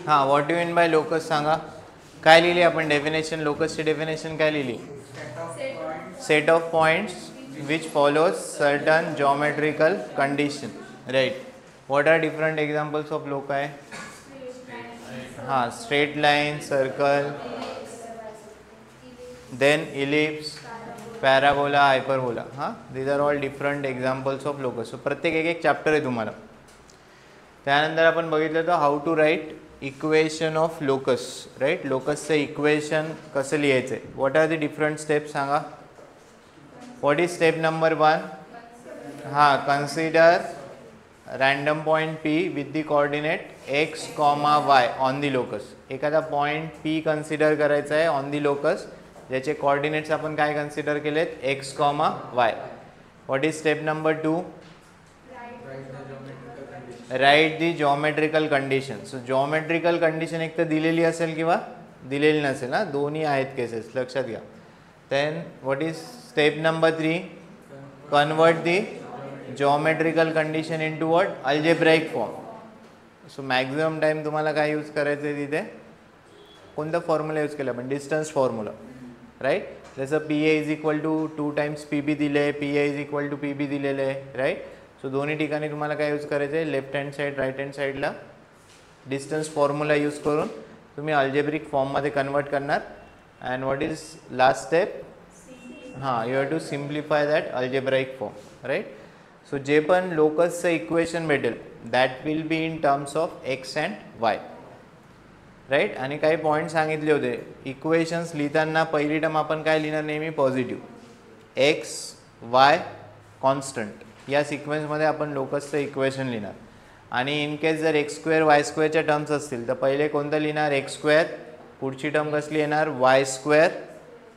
हां, what you mean by locus सांगा. काय लिहिली आपण डेफिनेशन? लोकसची डेफिनेशन काय लिहिली? Set of points which follows certain geometrical condition. Right. What are different examples of loci? हां, straight line, circle, then ellipse, parabola, hyperbola. हां, these are all different examples of locus. So प्रत्येक एक chapter आहे तुम्हाला. त्यानंतर आपण बघितलं तर how to write equation of locus. Right, लोकसचं इक्वेशन कसं लिहायचं आहे. What R the different steps सांगा. What is step number 1? हां, consider random point P with the coordinate x comma y on the locus. एखादा पॉईंट पी कन्सिडर करायचा आहे on the locus, ज्याचे कोऑर्डिनेट्स आपण काय कन्सिडर केलेत? X comma y. What is step number 2? Right the geometrical condition. So geometrical condition एक तर दिलेली असेल किंवा दिलेली नसेल. ना, दोन्ही आहेत केसेस, लक्षात घ्या. Then what is step number 3? Convert the geometrical condition into what? Algebraic form. So maximum time तुम्हाला काय यूज करायचं आहे तिथे? कोणता फॉर्म्युला यूज केला आपण? Distance formula. राईट. जसं P A is equal to 2 times P B दिले, P A is equal to P B दिलेलं आहे. राईट. सो दोन्ही ठिकाणी तुम्हाला काय यूज करायचं आहे? Left hand side, right hand साईडला डिस्टन्स फॉर्म्युला यूज करून तुम्ही अल्जेब्रिक फॉर्ममध्ये कन्वर्ट करणार. And what is last step? हां, you have to simplify that algebraic form. Right. So जे पण लोकसचं इक्वेशन भेटेल that will be in terms of X and Y. Right. आणि काही पॉईंट सांगितले होते. इक्वेशन्स लिहिताना पहिली टर्म आपण काय लिहिणार? नेहमी पॉझिटिव्ह. एक्स वाय कॉन्स्टंट या सिक्वेन्समध्ये आपण लोकसचं इक्वेशन लिहिणार. आणि इन केस जर एक्स स्क्वेअर वाय स्क्वेअरच्या टर्म्स असतील तर पहिले कोणतं लिहिणार? X square. पुढची टर्म कसली येणार? Y square.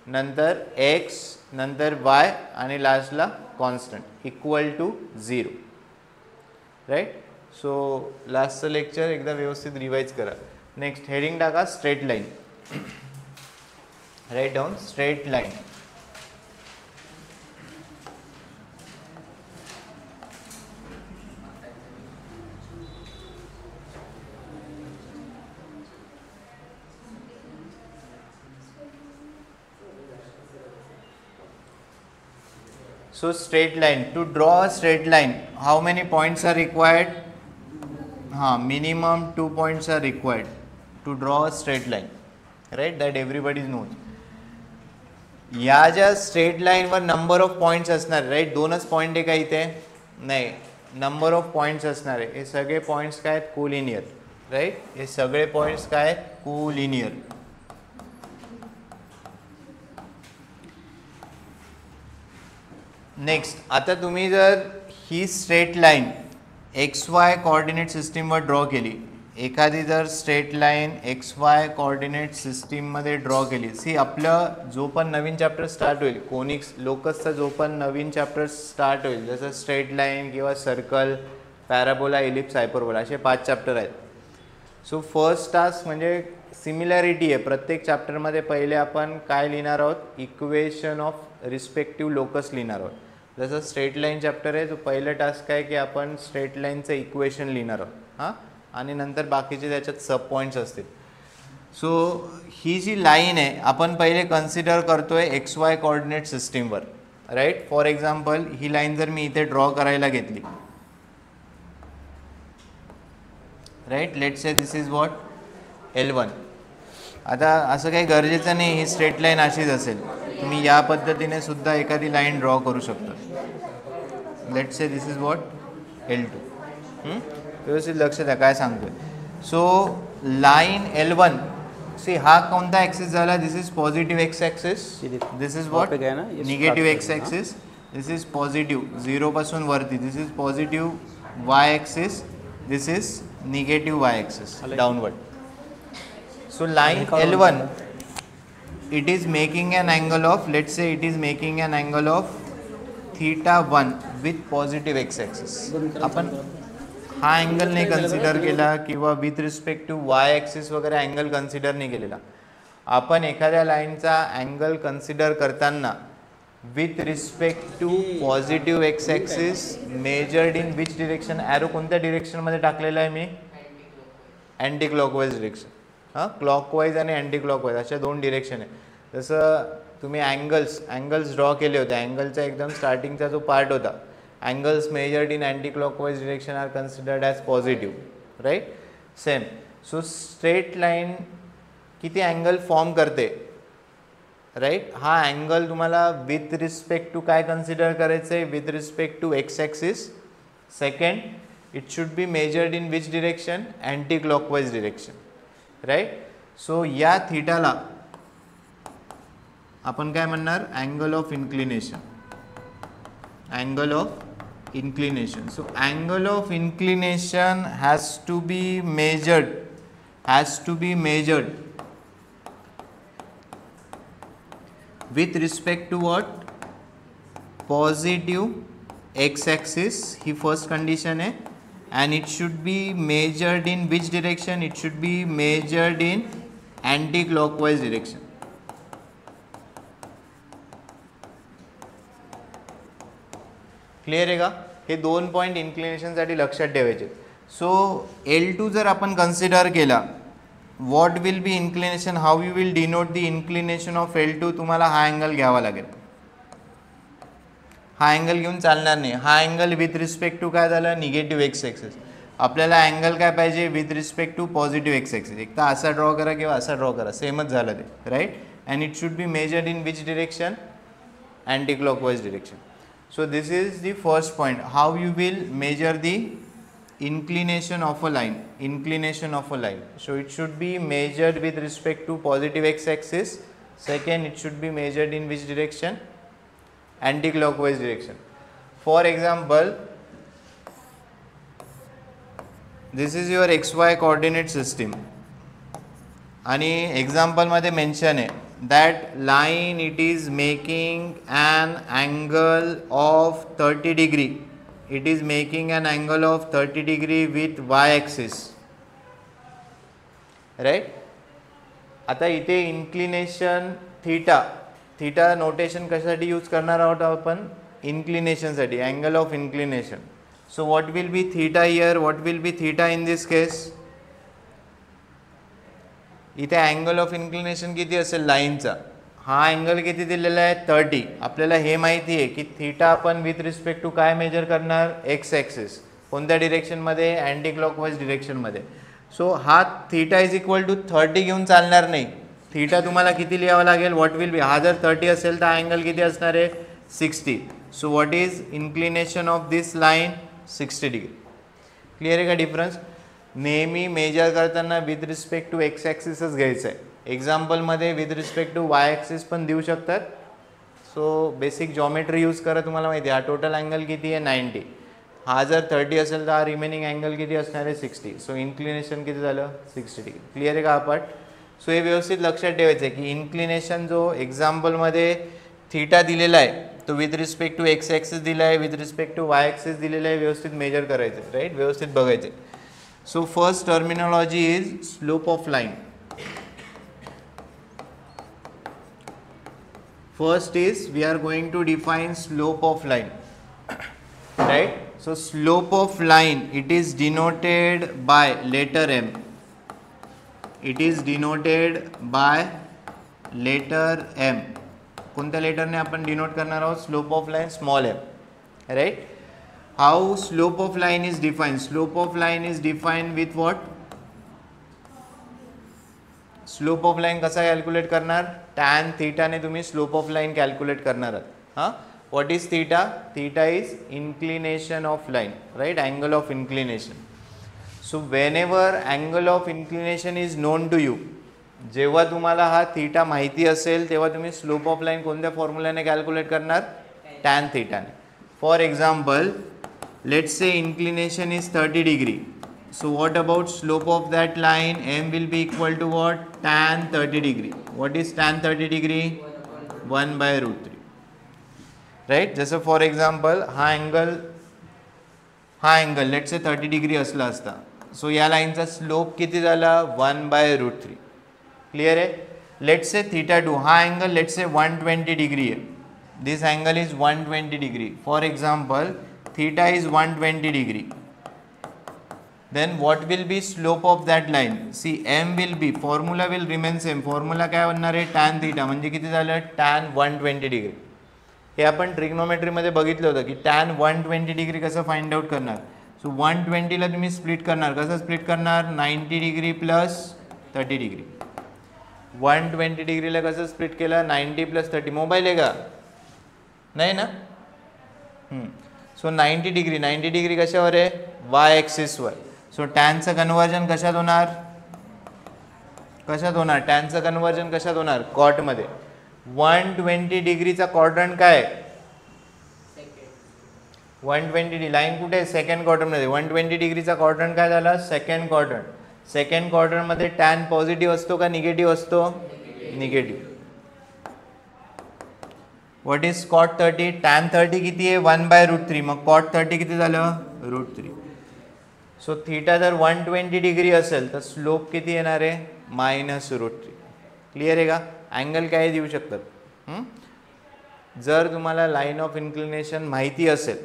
नंतर एक्स, नंतर वाय आणि लास्टला constant equal to 0. Right. So लास्टचं लेक्चर एकदा व्यवस्थित रिवाइज करा. नेक्स्ट हेडिंग टाका straight line. Right down straight line. So straight line, to draw a straight line, how many points are required? Minimum 2 points are required to draw a straight line. Right, that everybody knows. या ज्या straight लाईनवर number of points असणार. Right. 2च point आहे का इथे? नाही, number of points असणार आहे. हे सगळे पॉईंट्स काय आहेत? कोलिनियर. राईट. हे सगळे पॉईंट्स काय आहेत? कोलिनियर. नेक्स्ट, आता तुम्ही जर ही straight line X Y coordinate सिस्टीमवर ड्रॉ केली, एखादी जर straight line X Y coordinate सिस्टीममध्ये ड्रॉ केली. सी, आपलं जो पण नवीन चॅप्टर स्टार्ट होईल, कोनिक्स लोकसचा जो पण नवीन चॅप्टर स्टार्ट होईल, जसं स्ट्रेट लाईन किंवा सर्कल, पॅराबोला, इलिप्स, हायपरबोला, असे 5 चॅप्टर आहेत. सो फर्स्ट टास्क म्हणजे सिमिलॅरिटी आहे. प्रत्येक चॅप्टरमध्ये पहिले आपण काय लिहिणार आहोत? इक्वेशन ऑफ रिस्पेक्टिव्ह लोकस लिहिणार आहोत. जसं स्ट्रेट लाईन चॅप्टर आहे, तो पहिलं टास्क आहे की आपण स्ट्रेट लाईनचं इक्वेशन लिहिणार आहोत. हां, आणि नंतर बाकीचे त्याच्यात सब पॉईंट्स असतील. सो ही जी लाईन आहे आपण पहिले कन्सिडर करतोय एक्स वाय कोऑर्डिनेट सिस्टीमवर. राईट. फॉर एक्झाम्पल ही लाईन जर मी इथे ड्रॉ करायला घेतली. Right. Let's say this is what? L1. आता असं काही गरजेचं नाही ही स्ट्रेट लाईन अशीच असेल. तुम्ही या पद्धतीने सुद्धा एखादी लाईन ड्रॉ करू शकता. Let's say this is what? L2. व्यवस्थित लक्ष द्या काय सांगतोय. सो लाईन L1, सी हा कोणता ॲक्सिस झाला? This is positive x axis. This is what? Negative x axis. This is positive 0 पासून वरती. This is positive Y axis. This is negative Y axis downward. So line L1, it is making an angle of, let's say it is making an angle of θ1 with positive x axis. आपण हा angle नाही consider केला किंवा with respect to Y axis वगैरे angle consider नाही केलेला. आपण एखाद्या लाईनचा अँगल कन्सिडर करताना with respect to positive x axis measured in which direction. Arrow कोणत्या डिरेक्शनमध्ये टाकलेला आहे मी? Anti clockwise direction. हां, क्लॉकवाईज आणि अँटी क्लॉकवाईज अशा दोन डिरेक्शन आहे. जसं तुम्ही अँगल्स ड्रॉ केले होते, अँगलचा एकदम स्टार्टिंगचा जो पार्ट होता, angles measured in anti clockwise direction are considered as positive, right. Same. So straight line किती अँगल फॉर्म करते, राईट. हा अँगल तुम्हाला विथ रिस्पेक्ट टू काय कन्सिडर करायचं आहे? With respect to x axis. Second, it should be measured in which direction? Anti clockwise direction, right. So या थीटाला आपण काय म्हणणार? Angle of inclination. Angle of inclination. So angle of inclination has to be measured with respect to what? Positive x axis. He first condition है, and it should be measured in which direction? It should be measured in anti-clockwise direction. Clear आहे का? हे दोन point इन्क्लिनेशनसाठी लक्षात ठेवायचे. So L2 जर आपण consider केला, what will be inclination? How you will denote the inclination of L2? तुम्हाला हा अँगल घ्यावा लागेल. हा अँगल घेऊन चालणार नाही. हा अँगल विथ रिस्पेक्ट टू काय झालं? Negative x axis. आपल्याला अँगल काय पाहिजे? With respect to positive x axis. एक तर असा ड्रॉ करा किंवा असा ड्रॉ करा, सेमच झालं ते, right. And it should be measured in which direction? Anti clockwise direction. So this is the first point. How you will measure the inclination of a line. So it should be measured with respect to positive x axis. Second, it should be measured in which direction? Anti-clockwise direction. For example, this is your xy coordinate system. आणि example मध्ये mention आहे that line it is making an angle of 30 degree. It is making an angle of 30 degree with y axis, right. आता इथे inclination theta notation कशासाठी use करणार आहोत आपण? इन्क्लिनेशनसाठी, angle of inclination. So what will be theta here? What will be theta in this case? इथे angle of inclination किती असेल लाईनचा? हा अँगल किती दिलेला आहे? 30. आपल्याला हे माहिती आहे की थीटा आपण विथ रिस्पेक्ट टू काय मेजर करणार? X axis. कोणत्या डिरेक्शनमध्ये? अँटी क्लॉकवाईज डिरेक्शनमध्ये. सो हा थीटा इज इक्वल टू 30 घेऊन चालणार नाही. थीटा तुम्हाला किती लिहावं लागेल? What will be? हा जर 30 असेल तर अँगल किती असणार आहे? 60. So what is inclination of this line? 60 degree. Clear आहे का डिफरन्स? नेहमी मेजर करताना विथ रिस्पेक्ट टू एक्स ॲक्सिसच घ्यायचं आहे. एक्झाम्पलमध्ये with respect to Y axis पण देऊ शकतात. सो बेसिक जॉमेट्री यूज करा. तुम्हाला माहिती आहे हा टोटल अँगल किती आहे? 90. हा जर 30 असेल तर हा रिमेनिंग अँगल किती असणार आहे? 60. सो इन्क्लिनेशन किती झालं? 60 डिग्री. क्लिअर आहे का हा पार्ट? सो हे व्यवस्थित लक्षात ठेवायचं आहे की इन्क्लिनेशन जो एक्झाम्पलमध्ये थीटा दिलेला आहे तो with respect to x axis दिला आहे, with respect to Y axis दिलेला आहे. व्यवस्थित मेजर करायचं आहे, राईट. व्यवस्थित बघायचं आहे. So first terminology is slope of line. First is we are going to define slope of line, right. So slope of line, it is denoted by letter M. It is denoted by letter M. कोणत्या लेटरने आपण denote करणार आहोत? Slope of line small m, right. How slope of line is defined? Slope of line is defined with what? Slope of line कसा calculate करणार? Tan थीटाने तुम्ही slope of line calculate करणार आहात. हां, what is theta? Theta is inclination of line, right. Angle of inclination. So whenever angle of inclination is known to you, जेव्हा तुम्हाला हा थीटा माहिती असेल तेव्हा तुम्ही स्लोप ऑफ लाईन कोणत्या फॉर्म्युल्याने कॅल्क्युलेट करणार? टॅन थीटाने. For example, let's say inclination is 30 degree. So what about slope of that line? M will be equal to what? Tan 30 degree. What is tan 30 degree? 1 by root 3. Right? जसं for example हा angle let's say 30 degree असला असता. So या लाईनचा slope किती झाला? 1 by root 3. Clear आहे? Let's say theta 2. हा अँगल लेट्स से 120 डिग्री आहे. this angle is 120 degree. For example, theta is 120 degree. Then what will be slope of that line? See, m will be, formula will remain same. Formula काय बनणार आहे? tan theta म्हणजे किती झालं? tan 120 degree. हे आपण trigonometry मध्ये बघितलं होतं की tan 120 डिग्री कसं फाइंड आउट करणार. सो 120 ला तुम्ही स्प्लिट करणार. कसं स्प्लिट करणार? 90 डिग्री प्लस 30 डिग्री. 120 डिग्रीला कसं स्प्लिट केलं? 90 प्लस 30. मोबाईल आहे का? नाही ना. सो 90 डिग्री कशावर आहे? वाय ॲक्सिसवर. सो टॅनचं कन्वर्जन कशात होणार? टॅनचं कन्वर्जन कशात होणार? कॉटमध्ये. 120 डिग्रीचा क्वाड्रंट काय? 120 लाईन कुठे? सेकंड क्वाड्रंटमध्ये. 120 डिग्रीचा क्वाड्रंट काय झाला? Second quadrant. सेकंड क्वाड्रंटमध्ये टॅन पॉझिटिव्ह असतो का निगेटिव्ह असतो? Negative. What is cot 30? Tan 30 किती आहे? 1/√3. मग कॉट 30 किती झालं? √3. सो थीटा जर 120 डिग्री असेल तर स्लोप किती येणार आहे? -√3. क्लिअर आहे का? अँगल काय देऊ शकतात. जर तुम्हाला लाईन ऑफ इन्क्लिनेशन माहिती असेल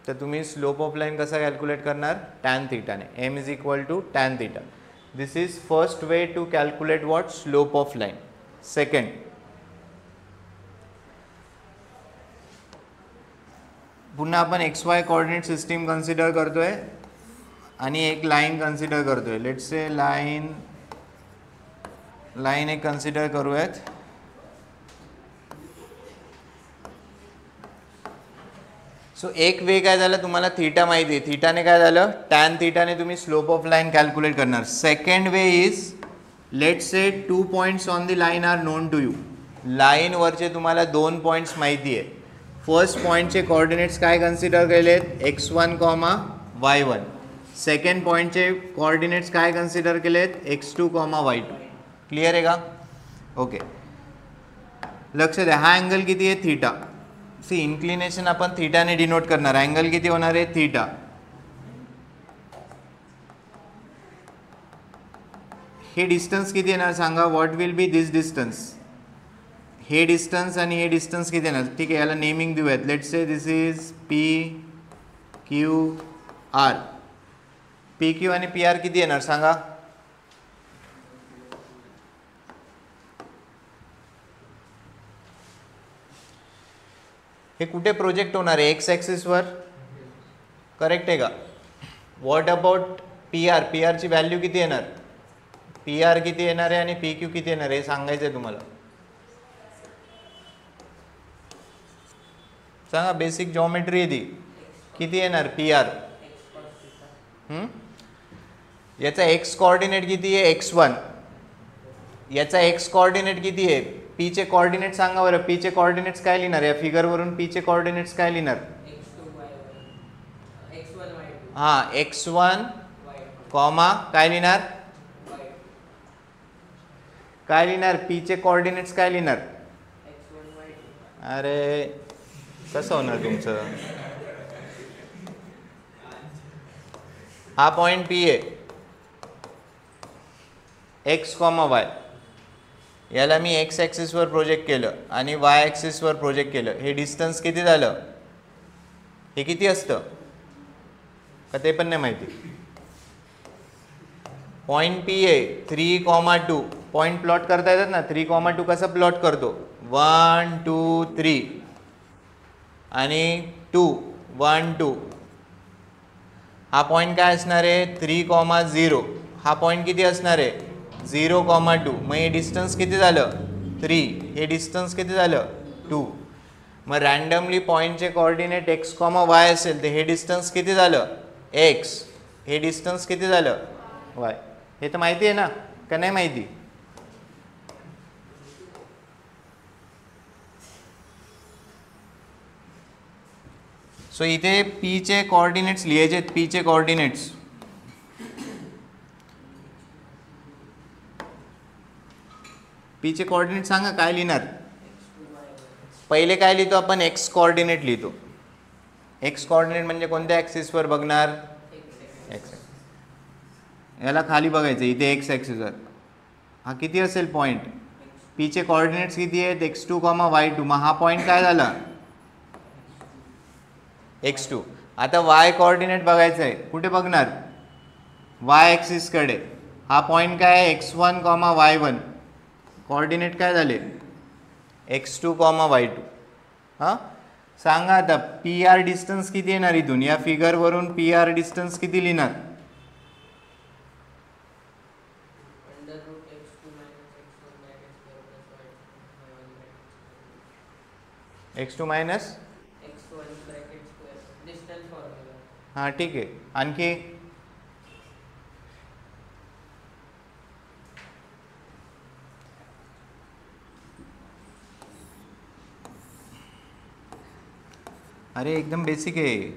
तर तुम्ही स्लोप ऑफ लाईन कसा कॅल्क्युलेट करणार? टॅन थीटाने. m = tan theta. This is first way to calculate what? Slope of line. Second, पुन्हा आपण XY कोऑर्डिनेट सिस्टीम कन्सिडर करतोय आणि एक लाईन कन्सिडर करतोय. लेट्स से लाईन एक कन्सिडर करूयात. सो एक वे काय झालं? तुम्हाला थीटा माहिती आहे. थीटाने काय झालं? टॅन थीटाने तुम्ही स्लोप ऑफ लाईन कॅल्क्युलेट करणार. Second way is, let's say 2 points on the line are known to you. Line वरचे तुम्हाला 2 पॉइंट्स माहिती आहे. फर्स्ट पॉइंटचे कोऑर्डिनेट्स काय कन्सिडर केलेत? x1, y1. सेकंड पॉइंटचे कोऑर्डिनेट्स काय कन्सिडर केलेत? x2, y2. क्लिअर आहे का? ओके. लक्ष द्या, हा अँगल किती आहे? थीटा. सी, इन्क्लिनेशन आपण थीटाने डिनोट करणार. अँगल किती होणार आहे? थीटा. हे डिस्टन्स किती येणार सांगा? What will B this distance? हे डिस्टन्स आणि हे डिस्टन्स किती येणार? ठीक आहे, याला नेमिंग देऊयात. Let's say this is PQR. PQ आणि PR किती येणार सांगा? हे कुठे प्रोजेक्ट होणार आहे? एक्स ॲक्सिसवर. करेक्ट आहे का? What about PR? PR ची व्हॅल्यू किती येणार? PR किती येणार आहे आणि PQ किती येणार आहे हे सांगायचं आहे तुम्हाला. सांगा, बेसिक जॉमेट्री आहे ती. किती येणार PR? याचा x कोऑर्डिनेट किती आहे? x1. याचा x कोऑर्डिनेट किती आहे? p चे कोऑर्डिनेट सांगा बरं. p चे कोऑर्डिनेट्स काय लिहिणार? या फिगर वरून p चे कोऑर्डिनेट्स काय लिहिणार? हां, x1, काय लिहिणार? काय लिहिणार? p चे कोऑर्डिनेट्स काय लिहिणार? अरे कसं होणार तुमचं? हा पॉइंट P आहे, x, y. याला मी x ॲक्सिसवर प्रोजेक्ट केलं आणि y ॲक्सिसवर प्रोजेक्ट केलं. हे डिस्टन्स किती झालं? हे किती असतं का ते पण नाही माहिती. पॉइंट P आहे 3,2. पॉइंट प्लॉट करता येतात ना? 3,2 कसं प्लॉट करतो? 1 2 3 आणि 2 1 2. हा पॉइंट काय असणार आहे? 3,0. हा पॉइंट किती असणार आहे? 0,2. मग हे डिस्टन्स किती झालं? 3. हे डिस्टन्स किती झालं? 2. मग रँडमली पॉइंटचे कोऑर्डिनेट x, y असेल तर हे डिस्टन्स किती झालं? x. हे डिस्टन्स किती झालं? y. हे तर माहिती आहे ना का नाही माहिती? सो इथे p चे कोऑर्डिनेट्स लिहायचे. p चे कोऑर्डिनेट्स सांगा काय लिहिणार? पहिले काय लिहितो आपण? x कोऑर्डिनेट लिहितो. x कोऑर्डिनेट म्हणजे कोणत्या ॲक्सिसवर बघणार? x. याला खाली बघायचं. इथे x ॲक्सिसवर हा किती असेल पॉइंट? पीचे कोऑर्डिनेट्स किती आहेत x2, y2. मग हा पॉईंट काय झाला x2. आता y कोऑर्डिनेट बघायचं आहे, कुठे बघणार y ॲक्सिस कडे. हा पॉईंट काय आहे x1, y1. कोऑर्डिनेट काय झाले x2, y2. हां सांगा आता पी आर डिस्टन्स किती येणार इथून, या फिगरवरून पी आर डिस्टन्स किती लिहिणार. x2 मायनस हां ठीक आहे. आणखी अरे एकदम बेसिक आहे.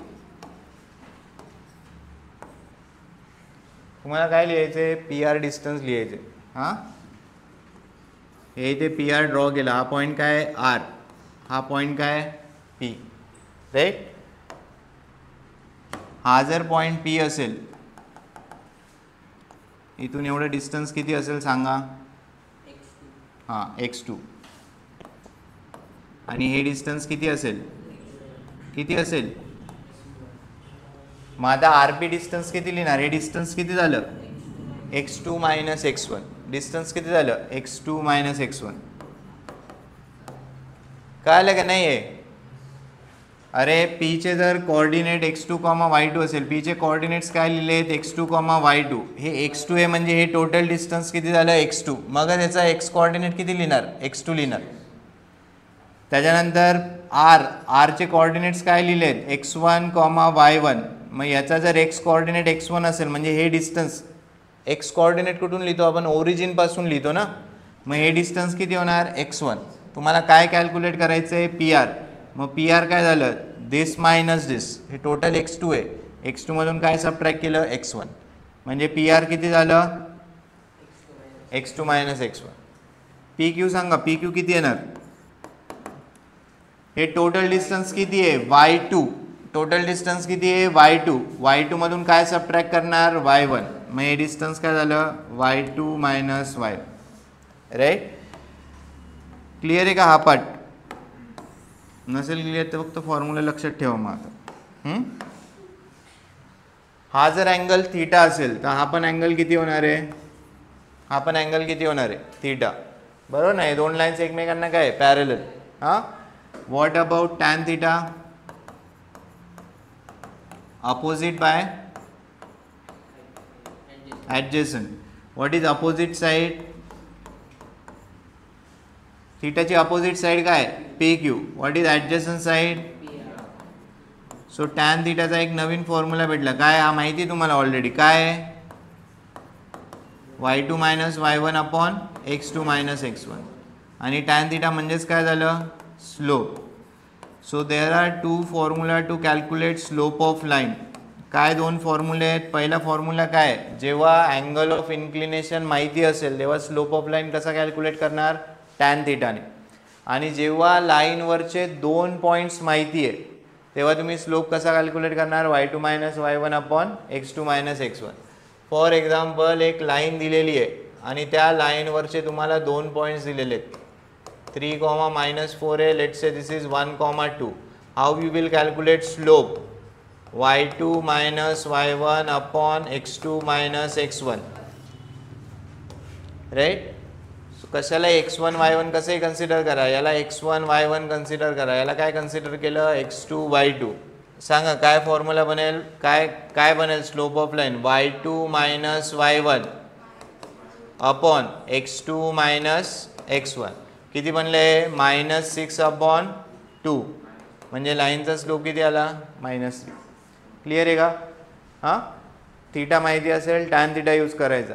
तुम्हाला काय लिहायचं आहे, पी आर डिस्टन्स लिहायचे. हां हे इथे पी आर ड्रॉ केला. हा पॉईंट काय आहे आर, हा पॉईंट काय आहे पी, राईट. हा जर पॉईंट पी असेल, इथून एवढं डिस्टन्स किती असेल सांगा. हां x2. आणि हे डिस्टन्स किती असेल, किती असेल. मग आता आर पी डिस्टन्स किती लिहिणार, हे डिस्टन्स किती झालं x2 मायनस x1. डिस्टन्स किती झालं x2 मायनस x1. कळलं का नाही आहे. अरे पीचे जर कोऑर्डिनेट x2, y2 असेल, पीचे कोऑर्डिनेट्स काय लिहिले आहेत x2, y2. हे x2 आहे म्हणजे हे टोटल डिस्टन्स किती झालं x2. मग त्याचा x कोऑर्डिनेट किती लिहिणार x2 लिहिणार. त्याच्यानंतर आरचे कोऑर्डिनेट्स काय लिहिले आहेत x1, y1. मग याचा जर x कोऑर्डिनेट x1 असेल म्हणजे हे डिस्टन्स, x कोऑर्डिनेट कुठून लिहितो आपण, ओरिजिनपासून लिहितो ना. मग हे डिस्टन्स किती होणार x1. तुम्हाला काय कॅल्क्युलेट करायचं आहे पी आर. मग पी आर काय झालं दिस मायनस दिस, हे टोटल x2 आहे. x2 मधून काय सबट्रॅक्ट केलं x1. म्हणजे पी आर किती झालं x2 minus x1. P Q सांगा, पी क्यू किती येणार. हे टोटल डिस्टन्स किती आहे y2. टोटल डिस्टन्स किती आहे y2. y2 मधून काय सबट्रॅक्ट करणार y1. मग हे डिस्टन्स काय झालं y2 minus y1, right. Clear आहे का हा पार्ट. नसेल क्लिअर तर फक्त फॉर्म्युला लक्षात ठेवा. मग आता हा जर अँगल थीटा असेल तर हा पण अँगल किती होणार आहे, हा पण अँगल किती होणार आहे थीटा, बरोबर नाही. दोन लाईन्स एकमेकांना काय पॅरलल. हां what about tan theta, opposite by adjacent. What is opposite side, थीटाची अपोजिट साईड काय P Q. What is adjacent side. So tan थीटाचा एक नवीन फॉर्म्युला भेटला. काय हा माहिती आहे तुम्हाला ऑलरेडी. काय y2 minus y1 upon x2 minus x1. आणि टॅन थीटा म्हणजेच काय झालं slope. So there are two formula to calculate slope of line. काय दोन फॉर्म्युले आहेत. पहिला फॉर्म्युला काय, जेव्हा अँगल ऑफ इन्क्लिनेशन माहिती असेल तेव्हा स्लोप ऑफ लाईन कसा कॅल्क्युलेट करणार टॅन थीटाने. आणि जेव्हा लाईनवरचे दोन पॉईंट्स माहिती आहे तेव्हा तुम्ही स्लोप कसा कॅल्क्युलेट करणार y2 minus y1 upon x2 minus x1. For example एक लाईन दिलेली आहे आणि त्या लाईनवरचे तुम्हाला दोन पॉईंट्स दिलेले आहेत 3, -4 आहे. Let's say this is 1, 2. How you will calculate slope y2 minus y1 upon x2 minus x1, right. कशाला x1 y1 कसे कन्सिडर करा, याला x1 y1 कन्सिडर करा, याला काय कन्सिडर केलं x2 y2. सांगा काय फॉर्म्युला बनेल, काय बनेल slope of line y2 minus y1 upon x2 minus x1. किती बनले -6 अपॉन 2. म्हणजे लाईनचा स्लोप किती आला -3. क्लिअर आहे का. हां थीटा माहिती असेल टॅन थीटा यूज करायचा.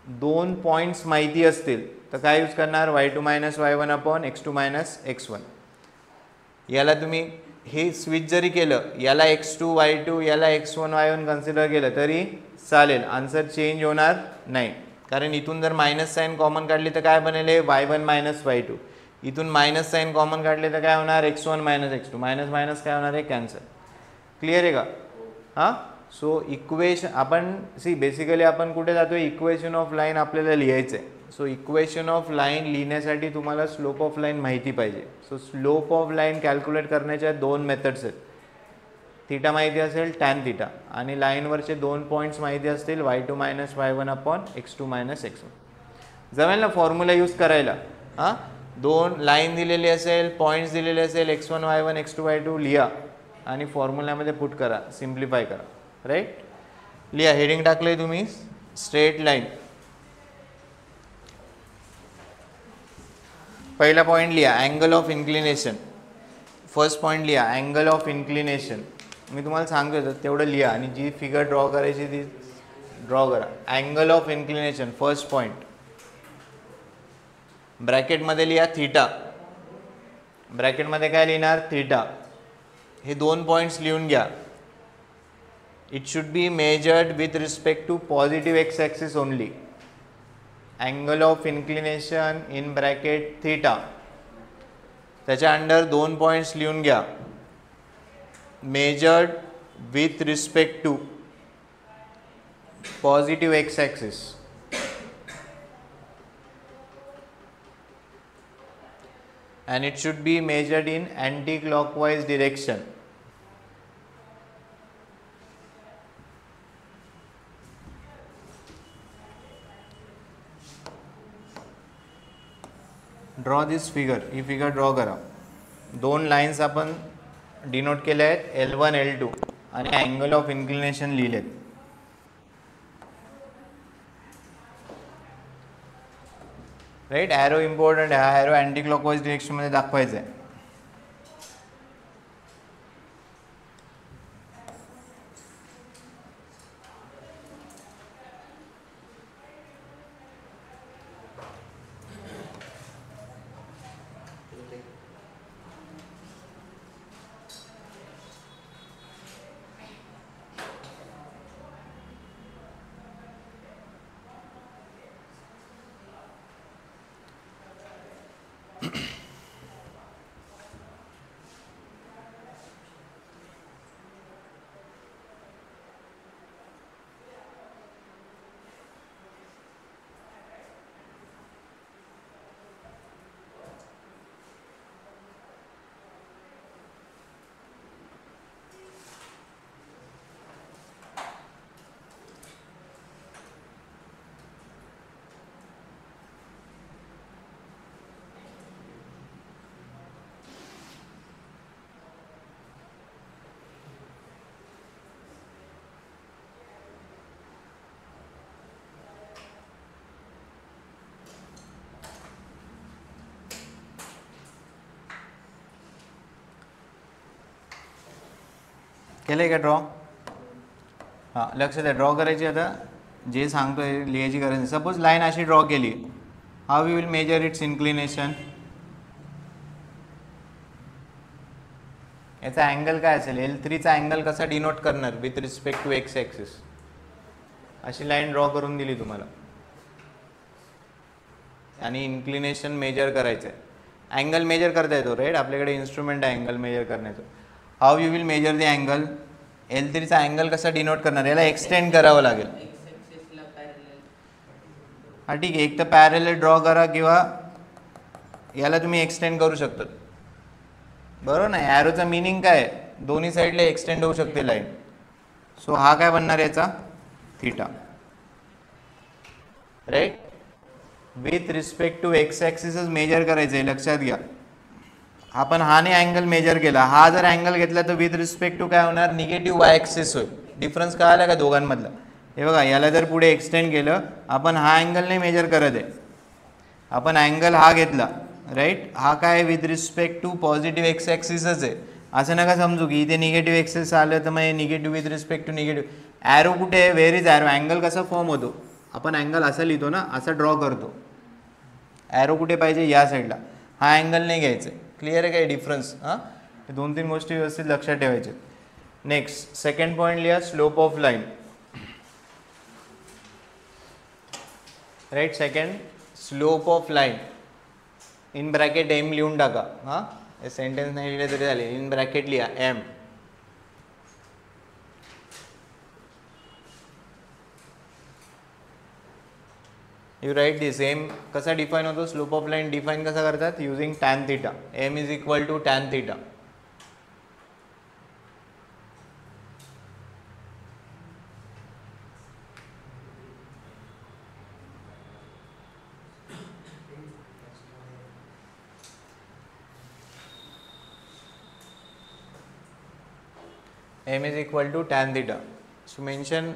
दोन पॉईंट्स माहिती असतील तर काय यूज करणार y2 minus y1 upon x2 minus x1. याला तुम्ही हे स्विच जरी केलं, याला x2 y2 याला x1 y1 कन्सिडर केलं तरी चालेल, आन्सर चेंज होणार नाही. कारण इथून जर मायनस साईन कॉमन काढली तर काय बनेल y1 मायनस y2. इथून मायनस साईन कॉमन काढले तर काय होणार x1 minus x2. Minus minus काय होणार आहे कॅन्सल. क्लिअर आहे का. हां सो इक्वेशन आपण बेसिकली आपण कुठे जातो, इक्वेशन ऑफ लाईन आपल्याला लिहायचं आहे. सो इक्वेशन ऑफ लाईन लिहिण्यासाठी तुम्हाला स्लोप ऑफ लाईन माहिती पाहिजे. So slope of line calculate करण्याच्या दोन मेथड्स आहेत. थीटा माहिती असेल टॅन थीटा, आणि लाईनवरचे दोन पॉईंट्स माहिती असतील y2 - y1 upon x2 - x1. जमेल ना फॉर्म्युला यूज करायला. हां, दोन लाईन दिलेली असेल, पॉईंट्स दिलेले असेल, x1 y1 x2 y2 लिहा आणि फॉर्म्युल्यामध्ये पुट करा, सिम्प्लिफाय करा. राईट, लिहा. हेडिंग टाकले तुम्ही स्ट्रेट लाईन. पहिला पॉईंट लिहा angle of inclination. First point लिहा अँगल ऑफ इन्क्लिनेशन. मी तुम्हाला सांगतो तेवढं लिहा आणि जी फिगर ड्रॉ करायची ती ड्रॉ करा. Angle of inclination first point. ब्रॅकेटमध्ये लिहा थीटा. ब्रॅकेटमध्ये काय लिहिणार? थीटा. हे दोन पॉईंट्स लिहून घ्या. It should be measured with respect to positive x axis only. Angle of inclination in bracket theta. त्याच्या अंडर दोन पॉईंट्स लिहून घ्या. Measured with respect to positive x axis. And it should be measured in anti-clockwise direction. Draw this figure. He figure draw करा. दोन lines आपण denote केल्या आहेत L1 L2 आणि अँगल ऑफ इन्क्लिनेशन लिहिलेत. राईट, ॲरो इम्पॉर्टंट आहे. हा arrow anti clockwise डिरेक्शनमध्ये दाखवायचा आहे. केलं आहे का ड्रॉ? हां, लक्ष द्या. ड्रॉ करायची. आता जे सांगतो आहे लिहायची गरज नाही. सपोज लाईन अशी ड्रॉ केली. How you will measure its inclination? याचा अँगल काय असेल? L3चा अँगल कसा डिनोट करणार? With respect to x axis. अशी लाईन ड्रॉ करून दिली तुम्हाला आणि इन्क्लिनेशन मेजर करायचं आहे. अँगल मेजर करता येतो. राईट, आपल्याकडे इन्स्ट्रुमेंट आहे अँगल मेजर करण्याचं. How you will measure the angle? L3चा अँगल कसा डिनोट करणार? याला एक्सटेंड करावं लागेल. हा ठीक आहे, एक तर पॅरेलल ड्रॉ करा किंवा याला तुम्ही एक्सटेंड करू शकता. बरोबर ना? ॲरोचा मिनिंग काय आहे? दोन्ही साईडला एक्सटेंड होऊ शकते लाईन. सो हा काय बनणार याचा? Theta. Right, with respect to X ॲक्सिसच मेजर करायचं आहे. लक्षात घ्या. आपण हाने अँगल मेजर केला. हा जर अँगल घेतला तर विथ रिस्पेक्ट टू काय होणार? निगेटिव्ह वाय ॲक्सिस होईल. डिफरन्स काय आला का दोघांमधला? हे बघा, याला जर पुढे एक्सटेंड केलं, आपण हा अँगल नाही मेजर करत आहे, आपण अँगल हा घेतला. राईट, हा काय with respect to positive X ॲक्सिसच आहे. असं नका समजू की इथे निगेटिव्ह एक्सेस आलं तर मग negative with respect to negative. Arrow कुठे आहे? Where is arrow? अँगल कसा फॉर्म होतो? आपण अँगल असा लिहितो ना, असा ड्रॉ करतो. ॲरो कुठे पाहिजे? या साईडला. हा अँगल नाही घ्यायचा. क्लिअर आहे काय डिफरन्स? हां, दोन तीन गोष्टी व्यवस्थित लक्षात ठेवायच्या. नेक्स्ट सेकंड पॉईंट लिहा slope of line. Right, second slope of line in bracket m लिहून टाका. हां, हे सेंटेन्स नाही लिहिले तरी झाले. इन ब्रॅकेट लिहा m. You write the same. कसा डिफाईन होतो स्लोप ऑफ लाईन? डिफाईन कसा करतात? Using tan theta. M is equal to tan theta. M is equal to tan theta. So mention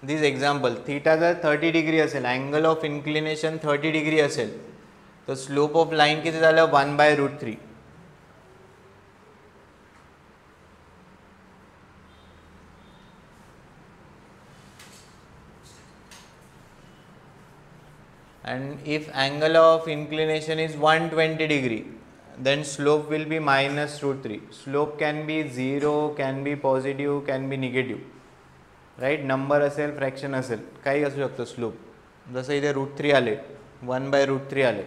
this example. Theta जर 30 degree असेल, angle of inclination 30 degree असेल, तर slope of line किती झालं? 1/√3. and if angle of inclination is 120 degree, then slope will be -√3. Slope can be 0, can be positive, can be negative, right? Number असेल, fraction असेल, काही असू शकतं स्लोप. जसं इथे √3 आले, 1/√3 आले.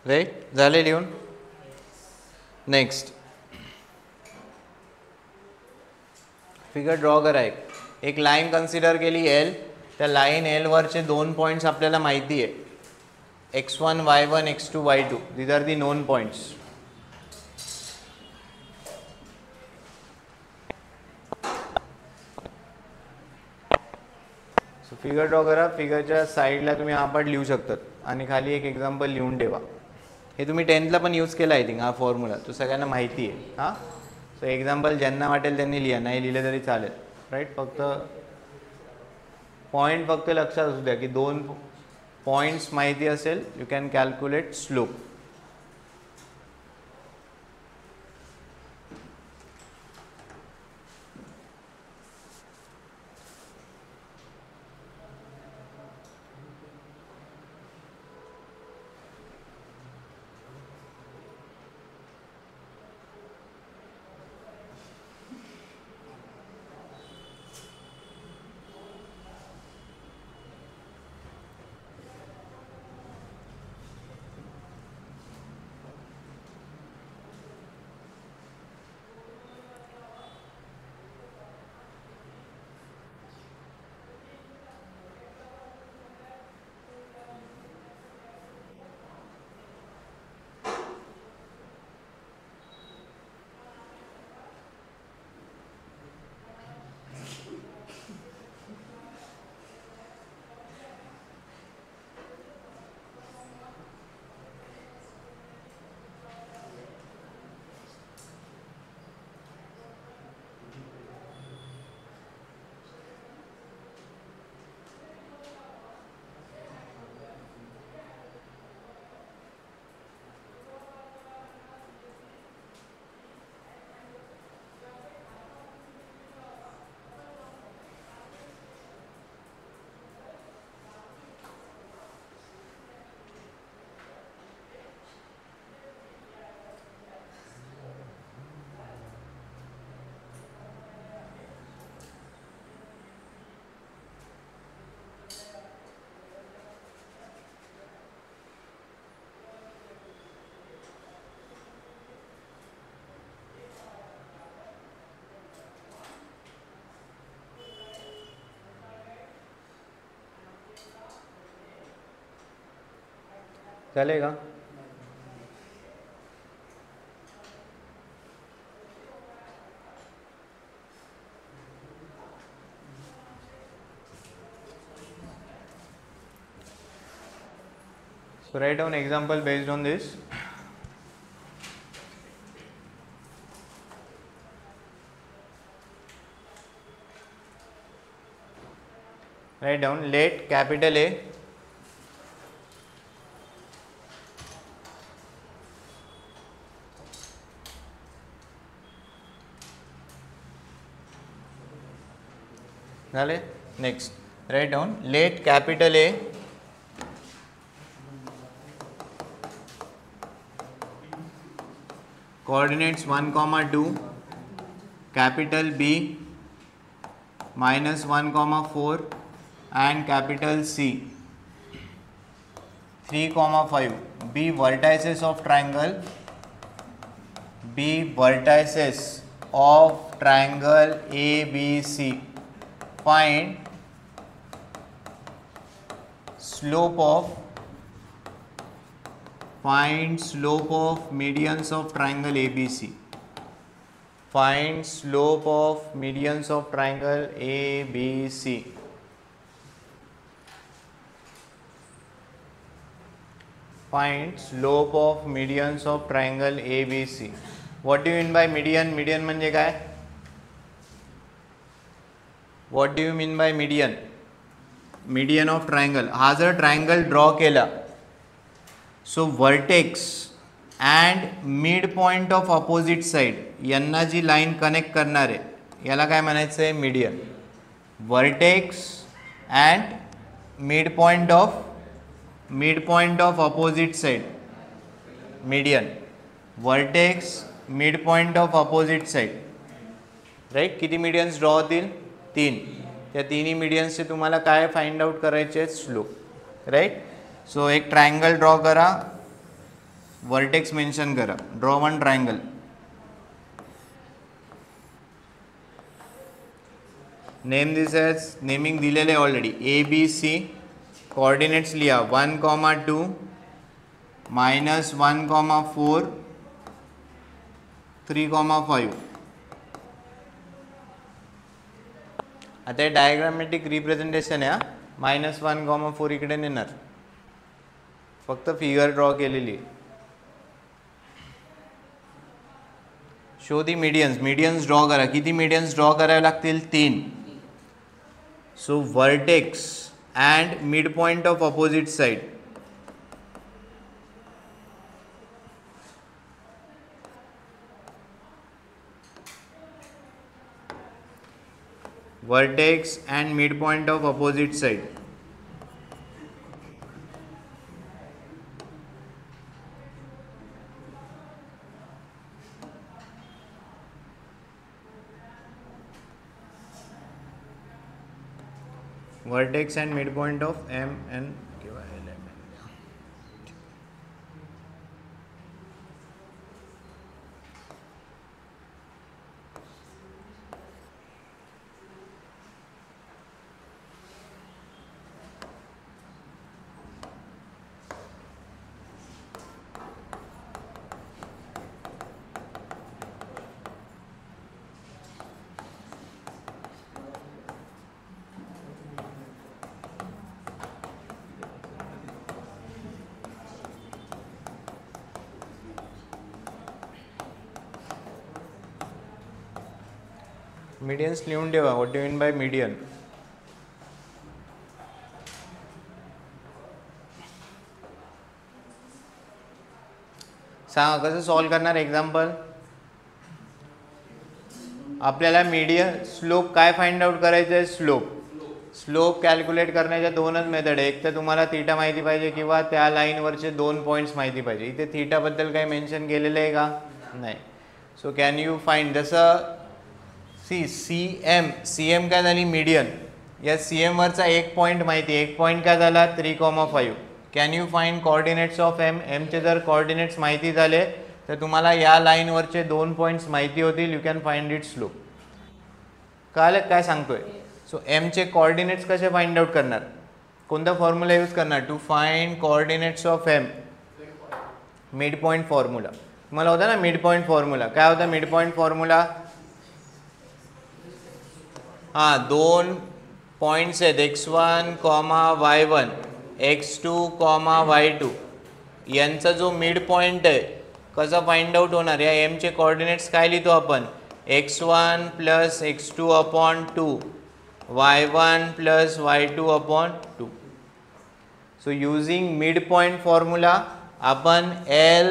राईट? झाले लिहून? नेक्स्ट फिगर ड्रॉ करा. एक लाईन कन्सिडर केली एल. त्या लाईन एल वरचे 2 पॉईंट्स आपल्याला माहिती आहे, x1 y1 x2 y2. These are the non points. So figure draw करा. फिगरच्या साईडला तुम्ही हा पार्ट लिहू शकतात आणि खाली एक एक्झाम्पल लिहून ठेवा. हे तुम्ही 10th पण यूज केला आय थिंक. हा फॉर्म्युला तो सगळ्यांना माहिती आहे. हां, सो एक्झाम्पल ज्यांना वाटेल त्यांनी लिहा, नाही लिहिले तरी चालेल. राईट? फक्त पॉईंट फक्त लक्षात असू द्या की 2 पॉईंट्स माहिती असेल, यू कॅन कॅल्क्युलेट स्लोप. चलेगा? So write down example based on this. Write down, let capital A next write down, let capital A coordinates 1, 2, capital B -1, 4 and capital C 3, 5 be vertices of triangle ABC. Find slope of medians of triangle ABC. Find slope of medians of triangle ABC. Find slope of medians of triangle ABC. What do you mean by median? Median म्हणजे काय? What do you mean by median? Median of triangle. हा जर triangle draw केला, so vertex and mid point of opposite side यांना जी line connect करणार आहे याला काय म्हणायचं आहे? Median. Vertex and mid point of opposite side median. Vertex mid point of opposite side, right. किती मीडियन्स ड्रॉ होतील? 3. त्या तिन्ही मीडियन्सचे तुम्हाला काय फाइंड आउट करायचे? Slope, right. सो एक ट्रायंगल ड्रॉ करा, वर्टेक्स मेन्शन करा. Draw one triangle. Name this as, naming दिलेले ऑलरेडी ABC. कोऑर्डिनेट्स लिहा 1, 2 -1, 4 3, 5. आता हे डायग्रामॅटिक रिप्रेझेंटेशन आहे. -1, 4 इकडे नेणार, फक्त फिगर ड्रॉ केलेली. शो दी मीडियन्स ड्रॉ करा. किती मीडियन्स ड्रॉ करावे लागतील? 3. So vertex and mid point of opposite side. Vertex and midpoint of opposite side. Vertex and midpoint of M and मीडियन्स लिहून ठेवा. What do mean bye median? सांगा कसं solve करणार? एक्झाम्पल. आपल्याला मीडियन स्लोप काय find out करायचं आहे? Slope calculate करण्याच्या 2च मेथड आहे. एक तर तुम्हाला थीटा माहिती पाहिजे किंवा त्या लाईनवरचे 2 पॉईंट्स माहिती पाहिजे. इथे थीटाबद्दल काही मेन्शन केलेलं आहे का? नाही. सो कॅन यू फाइंड, जसं CM काय झाली? मीडियन. या CM वरचा एक पॉईंट माहिती आहे. एक पॉईंट काय झाला? 3, 5. Can you find coordinates of M चे जर कोऑर्डिनेट्स माहिती झाले तर तुम्हाला या लाईनवरचे 2 पॉईंट्स माहिती होतील. You can find it slope. कळलं काय सांगतोय? सो M चे कोऑर्डिनेट्स कसे फाइंड आउट करणार? कोणता फॉर्म्युला यूज करणार? To find coordinates of M, mid point formula. तुम्हाला होता ना मिड पॉईंट फॉर्म्युला? काय होता मिड पॉईंट फॉर्म्युला? हां, 2 पॉईंट्स आहेत x1, y1, x2, y2. यांचा जो मिड पॉईंट आहे कसा फाइंड आउट होणार? या M चे कोऑर्डिनेट्स काय लिहितो आपण? x1 + x2/2, y1 + y2/2. So using mid point formula आपण L,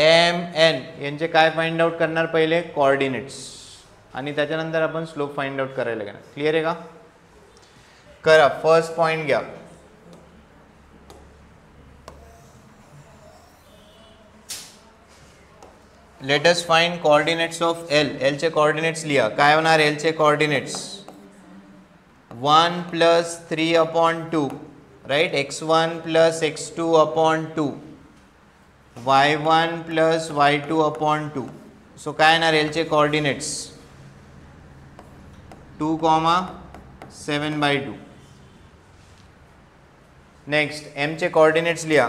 M, N यांचे काय फाइंड आउट करणार? पहिले कोऑर्डिनेट्स, आणि त्याच्यानंतर आपण स्लोप फाइंड आउट करायला लागणार. क्लिअर आहे का? करा. फर्स्ट पॉइंट घ्या. Let us find coordinates of L. L चे कोऑर्डिनेट्स लिहा. काय होणार L चे coordinates? 1 plus 3 upon 2, right? x1 plus x2 upon 2, y1 plus y2 upon 2. So काय येणार याचे कोऑर्डिनेट्स 2, 7/2. नेक्स्ट m चे कोऑर्डिनेट्स लिहा.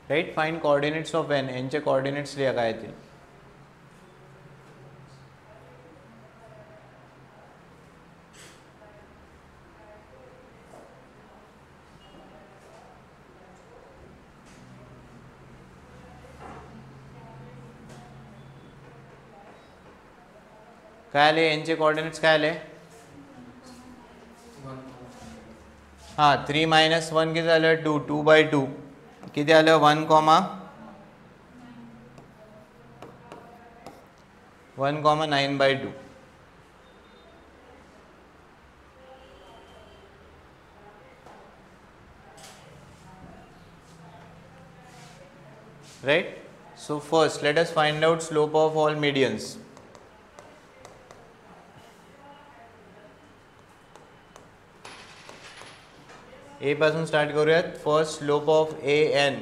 Right, find coordinates of n. n चे कोऑर्डिनेट्स लिहा काय येतील. काय आले n चे कोऑर्डिनेट्स काय आले. हां 3 - 1 किती झालं 2, 2/2 किती आलं 1, 9/2. Right? So first let us find out slope of all medians. ए पासून स्टार्ट करूयात. First slope of A N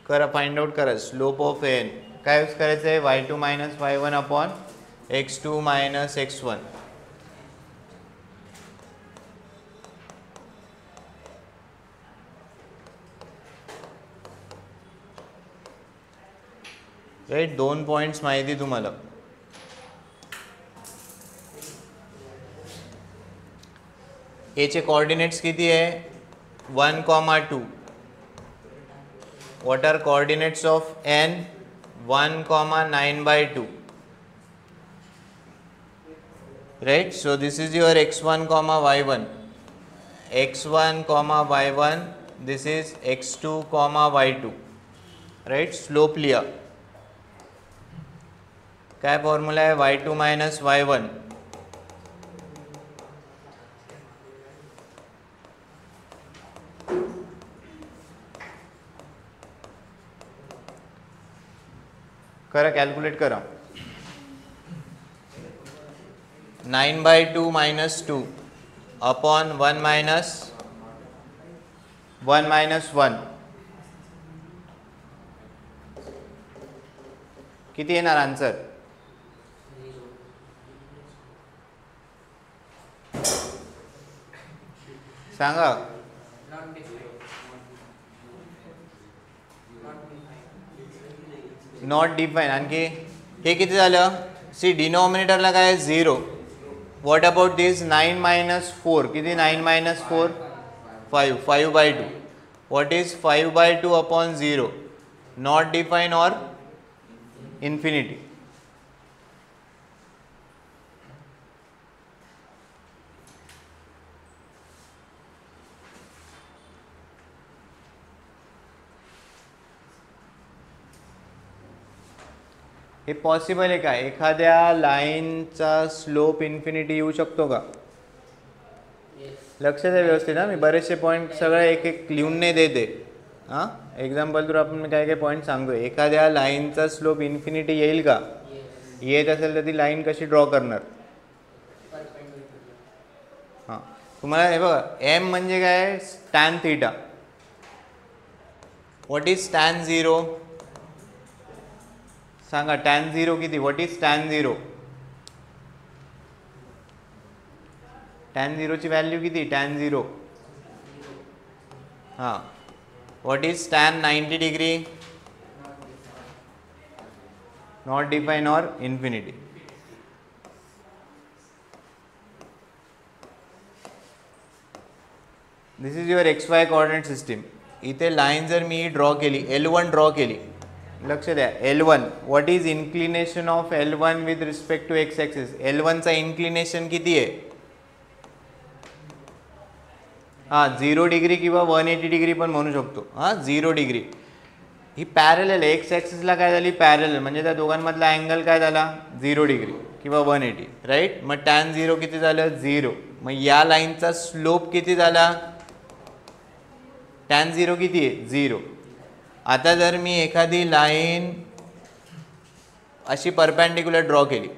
करा, फाइंड आउट करा. स्लोप ऑफ ए एन काय यूज करायचं आहे y2 - y1 upon x2 - x1. Right, 2 points माहिती तुम्हाला. ए चे कोऑर्डिनेट्स किती आहे 1, 2. What are coordinates of n 1, 9/2. Right, so this is your x1, y1, x1, y1, this is x2, y2. Right, slope लिया. काय फॉर्म्युला आहे y2 - y1. करा, calculate करा. 9/2 - 2 अपॉन 1 - 1 किती येणार आन्सर. सांगा. Not define. आणखी हे किती झालं. सी डिनॉमिनेटरला काय 0. व्हॉट अबाउट दिस 9 - 4 किती 9 - 4 5, 5/2. What is 5/2 upon 0. Not define और इन्फिनिटी. हे पॉसिबल आहे का. एखाद्या लाईनचा स्लोप इन्फिनिटी येऊ शकतो का. लक्ष द्या व्यवस्थित. मी बरेचसे पॉईंट सगळे एक एक लिहून नाही देते. हां, एक्झाम्पल तर आपण काय काय पॉईंट सांगतो. एखाद्या लाईनचा स्लोप इन्फिनिटी येईल का. येत असेल तर ती लाईन कशी ड्रॉ करणार. हां, तुम्हाला हे बघा एम म्हणजे काय tan theta. What is tan 0. सांगा tan 0 किती? What is tan 0? tan 0 ची व्हॅल्यू किती? tan 0 हां. What is tan 90 degree? Not define और infinity. This is your XY coordinate system. इथे लाईन जर मी ड्रॉ केली, L1 ड्रॉ केली, लक्ष द्या, L1, what is inclination of L1 with respect to x axis? L1 चा इन्क्लिनेशन किती आहे? हां 0 डिग्री किंवा 180 डिग्री पण म्हणू शकतो. हां 0 डिग्री. ही पॅरलल आहे, एक्स ॲक्सिसला काय झाली? पॅरलल, म्हणजे त्या दोघांमधला अँगल काय झाला? 0 डिग्री किंवा 180, राईट. मग tan 0 किती झालं? 0. मग या लाईनचा स्लोप किती झाला? tan 0 किती आहे? 0. आता जर मी एखादी लाईन अशी परपेंडिक्युलर ड्रॉ केली,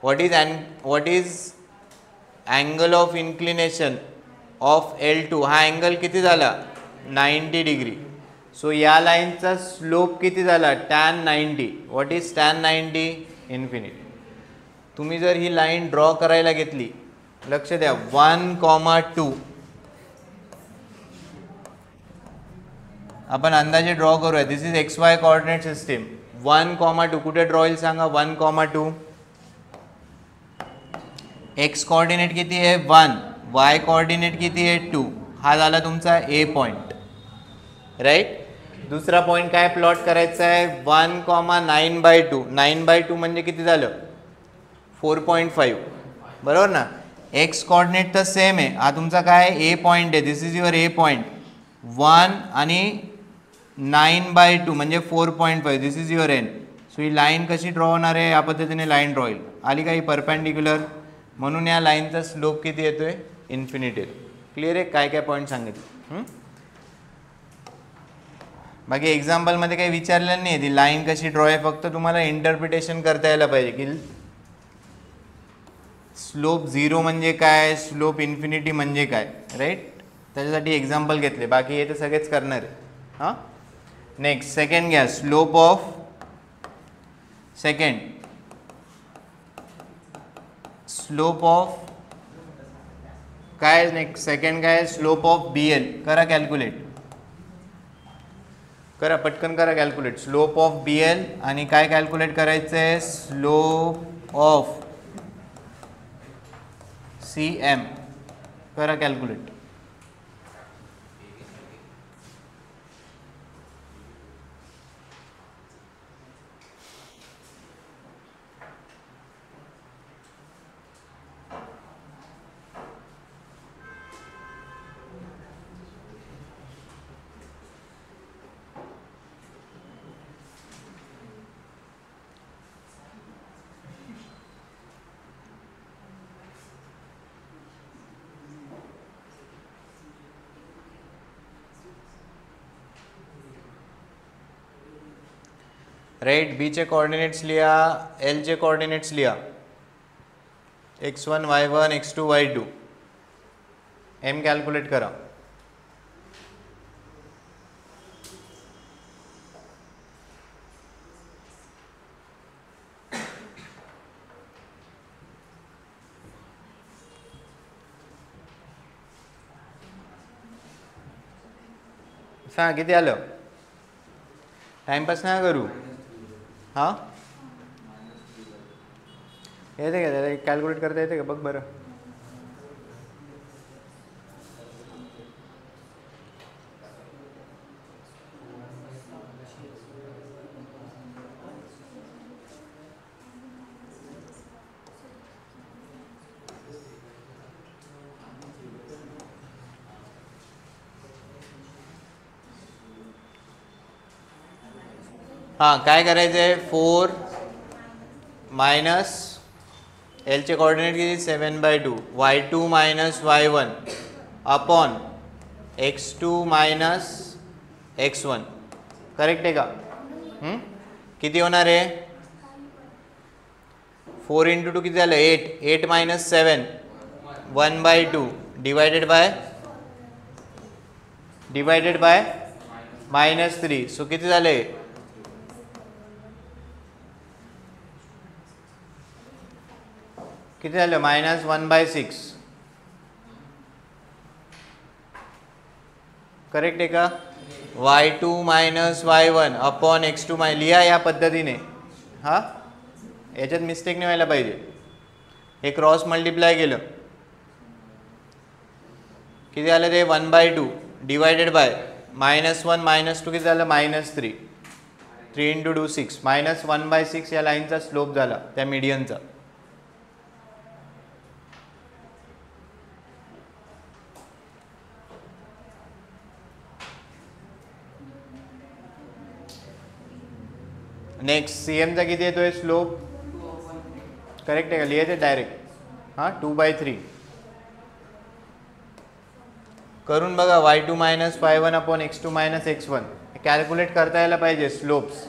what is angle of inclination of L2? हा अँगल किती झाला? 90 डिग्री. सो या लाईनचा स्लोप किती झाला? tan 90. What is tan 90? Infinity. तुम्ही जर ही लाईन ड्रॉ करायला घेतली, लक्ष द्या, 1,2 आपण अंदाजे ड्रॉ करूया. दिस इज XY कोऑर्डिनेट सिस्टीम. 1,2 कुठे ड्रॉ होईल सांगा? 1,2. एक्स कोऑर्डिनेट किती आहे? 1. वाय कोऑर्डिनेट किती आहे? 2. हा झाला तुमचा A पॉइंट, राईट. दुसरा पॉइंट काय प्लॉट करायचा आहे? 1,9/2. 9/2 म्हणजे किती झालं? 4.5, बरोबर ना. एक्स कोऑर्डिनेट तर सेम आहे. हा तुमचा काय? A पॉइंट आहे. This is your A point. 1 आणि 9/2 म्हणजे 4.5. This is your N. So ही लाईन कशी ड्रॉ होणार आहे? या पद्धतीने लाईन ड्रॉ होईल. आली काही परपेंडिक्युलर, म्हणून या लाईनचा स्लोप किती येतोय? इन्फिनिटी. क्लिअर आहे? काय काय पॉईंट सांगितले. बाकी एक्झाम्पलमध्ये काही विचारलेलं नाही, ती लाईन कशी ड्रॉ आहे, फक्त तुम्हाला इंटरप्रिटेशन करता यायला पाहिजे की स्लोप 0 म्हणजे काय, स्लोप इन्फिनिटी म्हणजे काय, राईट. त्याच्यासाठी एक्झाम्पल घेतले, बाकी हे तर सगळेच करणार आहे. हां. नेक्स्ट सेकंड घ्या. Slope of second, slope of काय? नेक्स्ट सेकंड काय? Slope of BL. करा कॅल्क्युलेट, करा पटकन करा कॅल्क्युलेट. स्लोप ऑफ BL आणि काय कॅल्क्युलेट करायचं आहे? Slope of CM. करा कॅल्क्युलेट. राइट. बी चे कोऑर्डिनेट्स लिया, एल चे कोऑर्डिनेट्स लिया, x1 y1 x2 y2. m calculate करा. सांगा किती आलं? टाइमपास नाही करू. हां येते का त्याला? कॅल्क्युलेट करता येते का बघ बरं. हां काय करायचं आहे? 4 मायनस एल चे कोऑर्डिनेट किती? 7/2. y2 minus y1 upon x2 minus x1. Correct आहे का? किती होणार आहे? 4 × 2 किती झालं? 8. 8 मायनस 7 1/2 डिवायडेड बाय -3. सो किती झाले? किती झालं -1/6 करेक्ट आहे का y2 - y1 अपॉन x2 लिहा या पद्धतीने हा याच्यात मिस्टेक नाही व्हायला पाहिजे हे क्रॉस मल्टिप्लाय केलं किती झालं ते 1/2 डिवायडेड बाय -1 - 2 किती झालं -3 3 × 2 6 -1/6 या लाईनचा स्लोप झाला त्या मीडियनचा नेक्स्ट CMचा किती येतोय स्लोप करेक्ट आहे का लिहायचं डायरेक्ट हां 2/3 करून बघा y2 - y1 upon x2 - x1 calculate करता यायला पाहिजे स्लोप्स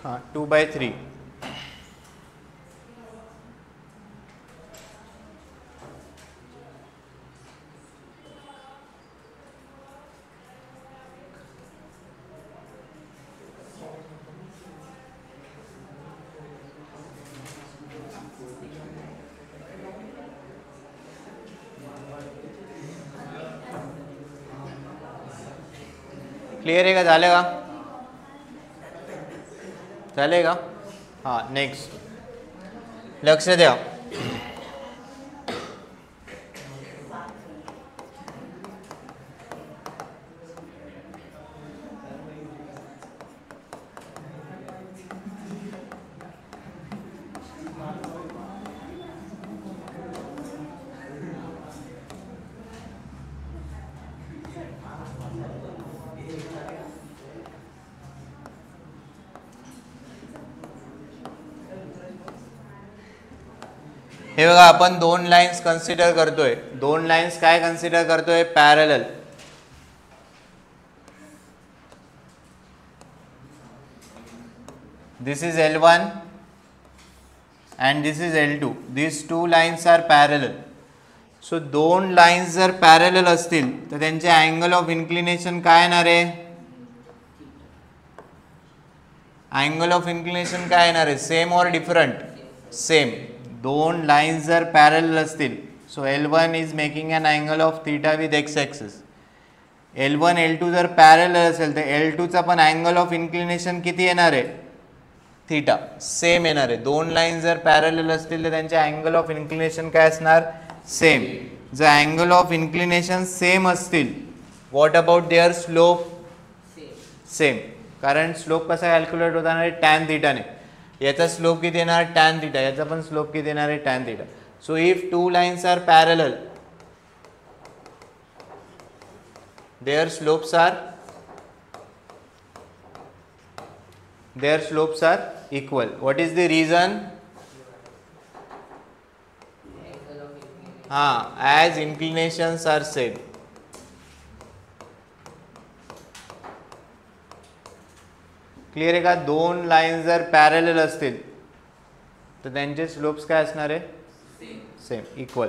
हां 2/3 क्लियर आहे का झालं का चालेल का हां नेक्स्ट लक्ष द्या हे बघा आपण दोन लाईन्स कन्सिडर करतोय दोन लाईन्स काय कन्सिडर करतोय parallel this is L1 and this is L2 these two lines are parallel so दोन लाईन्स जर पॅरलल असतील तर त्यांचे अँगल ऑफ इन्क्लिनेशन काय येणार आहे अँगल ऑफ इन्क्लिनेशन काय येणार आहे सेम और डिफरंट सेम दोन लाइन्स जर पॅरलल असतील so L1 is making an angle of theta with x axis L1 L2 जर पॅरलल असेल तर L2 चा पण अँगल ऑफ इन्क्लिनेशन किती येणार आहे थीटा सेम येणार आहे दोन लाईन्स जर पॅरलल असतील तर त्यांचे अँगल ऑफ इन्क्लिनेशन काय असणार सेम जर अँगल ऑफ इन्क्लिनेशन सेम असतील what about their slope same कारण स्लोप कसा कॅल्क्युलेट होणार आहे टॅन थीटाने याचा स्लोप किती येणार टॅन थीटा याचा पण स्लोप किती येणार आहे tan theta so if two lines are parallel their slopes are equal. What is the reason? As inclinations are same. Clear आहे का दोन लाईन्स जर पॅरलल असतील तर त्यांचे स्लोप्स काय असणार आहे सेम इक्वल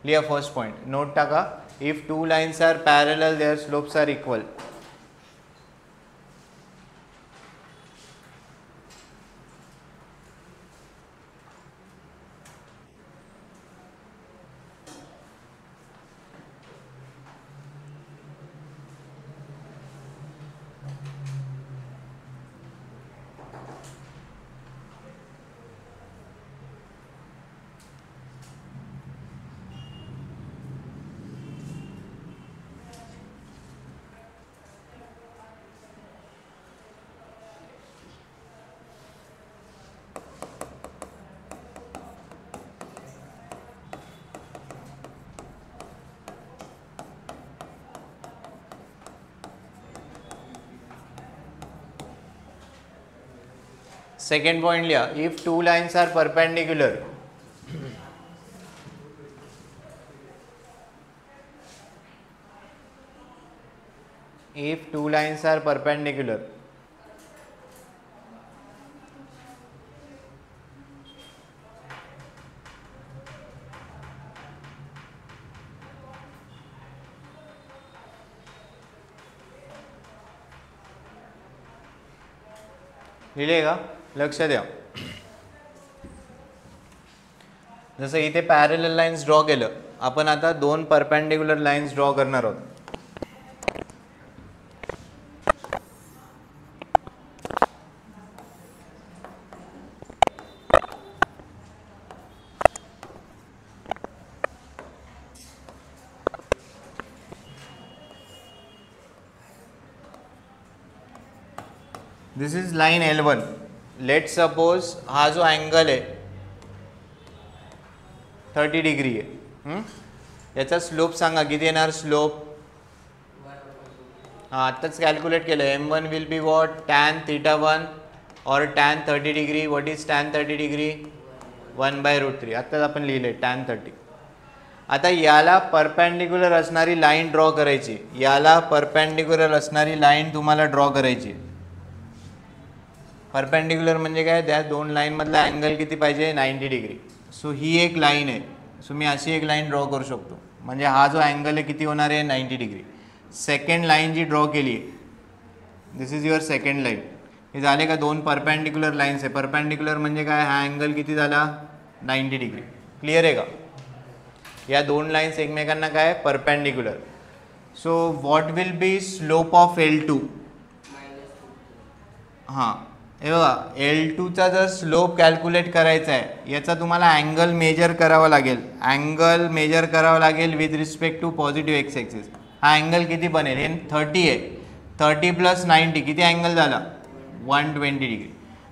लिहा फर्स्ट पॉइंट नोट टाका if two lines are parallel their slopes are equal Second point लिया if two lines are perpendicular if two lines are perpendicular लिहिले का? लक्ष द्या. जसं इथे पॅरलल लाईन्स ड्रॉ केलं, आपण आता दोन परपेंडिक्युलर लाईन्स ड्रॉ करणार आहोत. This is line L1. Let suppose हा जो अँगल आहे 30 डिग्री आहे. याचा स्लोप सांगा किती येणार स्लोप? हां आत्ताच कॅल्क्युलेट केलं. M1 will be what? tan θ1 और tan 30 degree. What is tan 30 degree? 1/√3. आत्ताच आपण लिहिले tan 30. आता याला परपेंडिक्युलर असणारी लाईन ड्रॉ करायची. याला परपेंडिक्युलर असणारी लाईन तुम्हाला ड्रॉ करायची. परपेंडिक्युलर म्हणजे काय? त्या दोन लाईनमधला अँगल किती पाहिजे? 90 डिग्री. सो ही एक लाईन आहे. सो मी अशी एक लाईन ड्रॉ करू शकतो. म्हणजे हा जो अँगल आहे किती होणार आहे? 90 डिग्री. सेकंड लाईन जी ड्रॉ केली आहे, this is your second line. हे झाले का? दोन परपेंडिक्युलर लाईन्स आहे. परपेंडिक्युलर म्हणजे काय? हा अँगल किती झाला? 90 डिग्री. क्लिअर आहे का? या दोन लाईन्स एकमेकांना काय? Perpendicular. So what will B slope of L2? हां हे बघा, L2चा जर स्लोप कॅल्क्युलेट करायचा आहे, याचा तुम्हाला अँगल मेजर करावा लागेल. अँगल मेजर करावा लागेल with respect to positive x axis. हा अँगल किती बनेल? हे 30 आहे. 30 + 90 किती अँगल झाला? 120 डिग्री.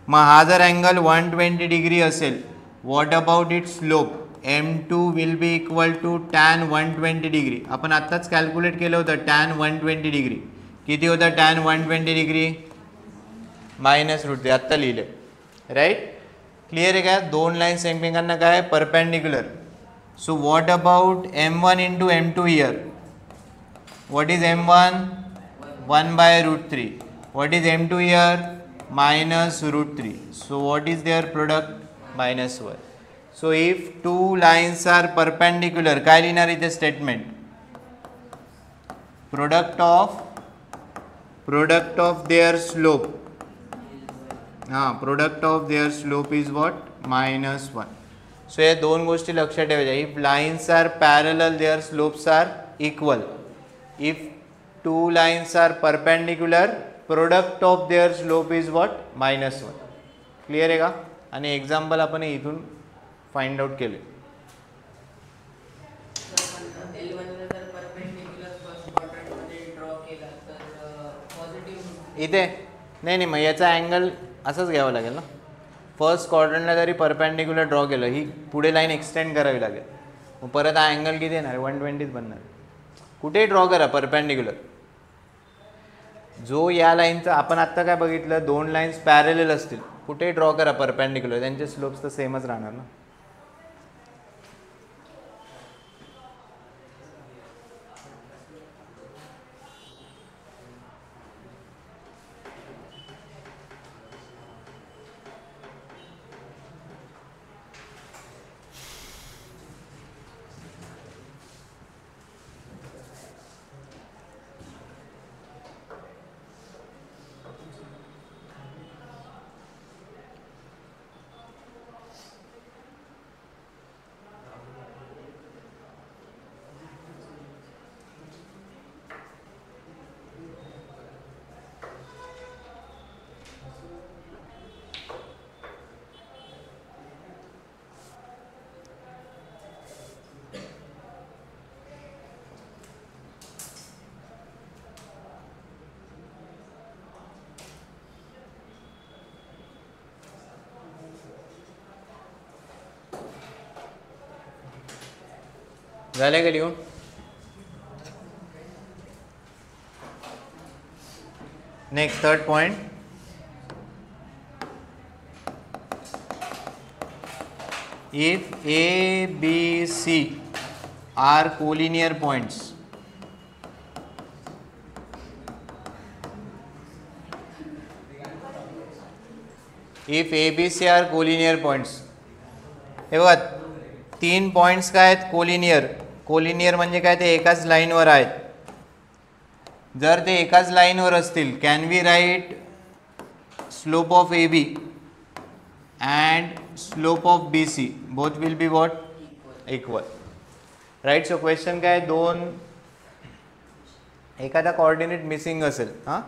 मग हा जर अँगल 120 डिग्री असेल, what about it slope? M2 will be equal to tan 120 degree. आपण आत्ताच कॅल्क्युलेट केलं होतं tan 120 डिग्री. किती होतं tan 120 डिग्री? -√3. आत्ता लिहिले. राईट? क्लिअर आहे का? दोन लाईन्स एकमेकांना काय? Perpendicular. So what about M1 × M2 here? What is M1? 1/√3. What is M2 here? -√3. So what is their product? -1. So if two lines are perpendicular, काय लिहिणार इथे statement? Product of their slope. हां product of their slope is what? -1. So या दोन गोष्टी लक्षात ठेवायच्या. If lines are parallel their slopes are equal. If two lines are perpendicular, product of their slope is what? -1. Clear आहे का? आणि example आपण इथून फाइंड आउट केले. इथे नाही मग याचा अँगल असंच घ्यावं लागेल ना. फर्स्ट क्वाड्रंटला जरी परपेंडिक्युलर ड्रॉ केलं, ही पुढे लाईन एक्सटेंड करावी लागेल. मग परत हा अँगल किती येणार? 120 बनणार. कुठेही ड्रॉ करा परपेंडिक्युलर. जो या लाईनचा आपण आत्ता काय बघितलं, दोन लाईन्स पॅरलल असतील, कुठेही ड्रॉ करा परपेंडिक्युलर, त्यांचे स्लोप्स तर सेमच राहणार ना. झाले का लिहून? Next third point. If A, B, C are collinear points, if A, B, C are collinear points, हे बघा तीन पॉइंट्स काय आहेत? कोलिनियर. कोलिनियर म्हणजे काय? ते एकाच लाईनवर आहेत. जर ते एकाच लाईनवर असतील, can we write slope of AB and slope of BC both will be what? Equal. Right? So question काय दोन एखादा कोऑर्डिनेट मिसिंग असेल हां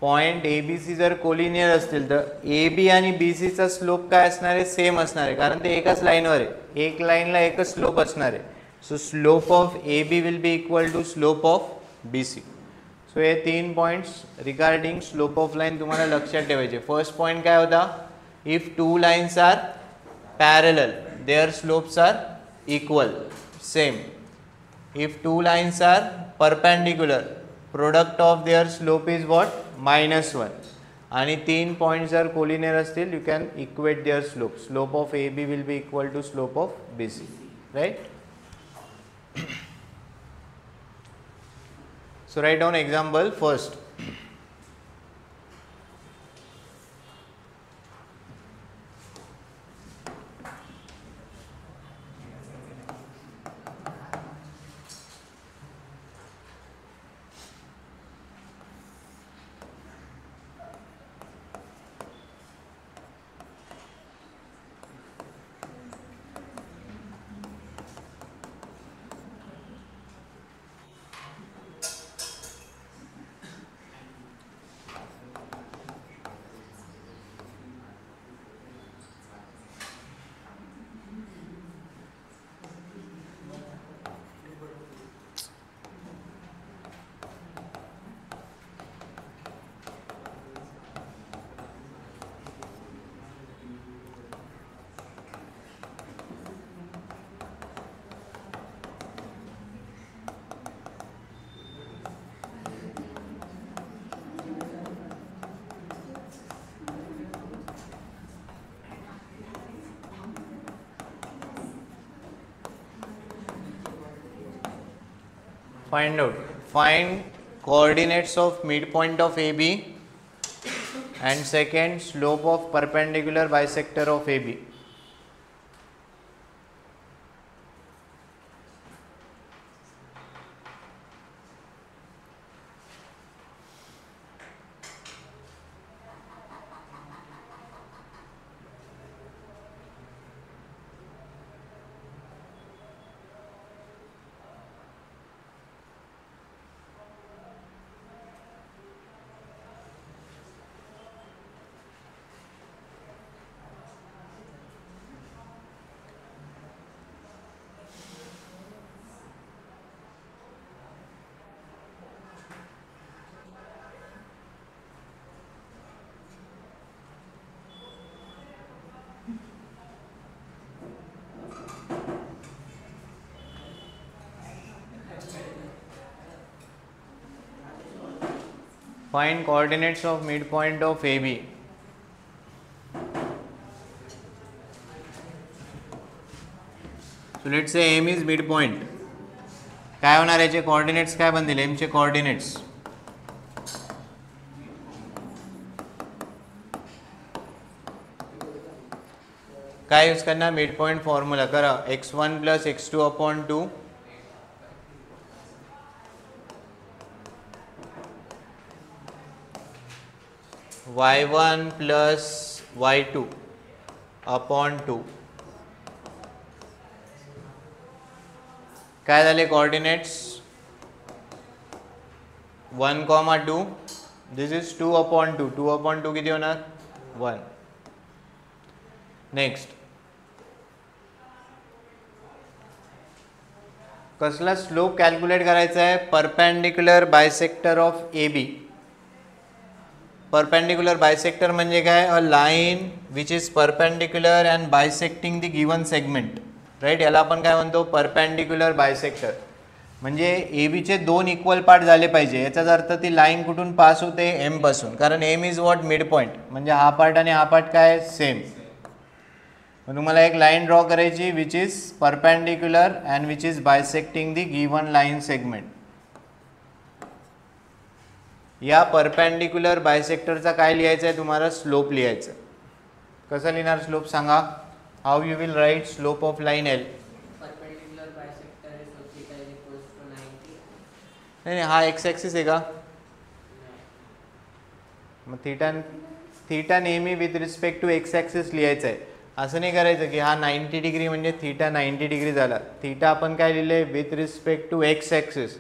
पॉइंट ए बी सी जर कोलिनियर असतील तर ए बी आणि बी सीचा स्लोप काय असणार आहे सेम असणार आहे कारण ते एकाच लाईनवर आहे एक लाईनला एकच स्लोप असणार आहे so slope of A B will be equal to slope of B C so हे 3 points regarding slope of line तुम्हाला लक्षात ठेवायचे फर्स्ट पॉइंट काय होता if two lines are parallel their slopes are equal same if two lines are perpendicular product of their slope is what -1 आणि 3 points जर collinear असतील you can equate their slope of AB will be equal to slope of BC right so write down example first find coordinates of midpoint of AB and second slope of perpendicular bisector of AB. Find coordinates of midpoint of AB. So let's say M is midpoint. काय होणार याचे coordinates काय बनतील M चे coordinates काय use करना midpoint formula करा x1 plus x2 upon 2 y1 plus y2 upon 2 काय झाले coordinates 1, 2 this is 2 upon 2 2 upon 2 किती होणार 1 नेक्स्ट कसला स्लोप कॅल्क्युलेट करायचा आहे perpendicular bisector of A B perpendicular bisector म्हणजे काय a line which is perpendicular and bisecting the given segment right याला आपण काय म्हणतो परपेंडिक्युलर बायसेक्टर म्हणजे ए बीचे दोन इक्वल पार्ट झाले पाहिजे याचाच अर्थ ती लाईन कुठून पास होते एम पासून कारण m is what mid point म्हणजे हा पार्ट आणि हा पार्ट काय सेम तुम्हाला एक लाईन ड्रॉ करायची which is perpendicular and which is बायसेक्टिंग the given line segment या परपेंडिक्युलर बायसेक्टरचा काय लिहायचं आहे तुम्हाला स्लोप लिहायचं कसं लिहिणार स्लोप सांगा how you will write slope of line L नाही हा एक्स ॲक्सिस आहे का मग थीटा नेहमी with respect to x axis लिहायचं आहे. असं नाही करायचं की हा 90 डिग्री म्हणजे थीटा 90 डिग्री झाला. थीटा आपण काय लिहिलं आहे with respect to x axis.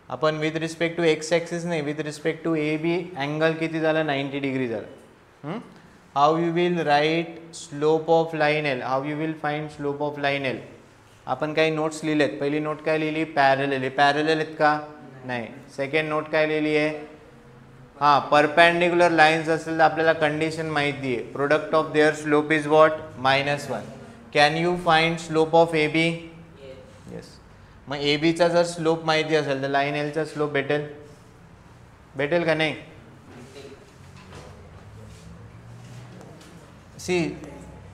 आपण with respect to x axis नाही, with respect to A B angle किती झाला 90 डिग्री झाला. How you will write slope of line L, how you will find slope of line L. आपण काही notes लिहिलेत. पहिली note काय लिहिली पॅरलल. पॅरलल आहेत का नाही. सेकंड नोट काय लिहिली आहे हां परपॅन्डिक्युलर लाईन्स असेल तर आपल्याला कंडिशन माहिती आहे. Product of their slope is what -1. Can you find slope of A B. Yes. मग ए बीचा जर स्लोप माहिती असेल तर लाईन एलचा स्लोप भेटेल. भेटेल का नाही. सी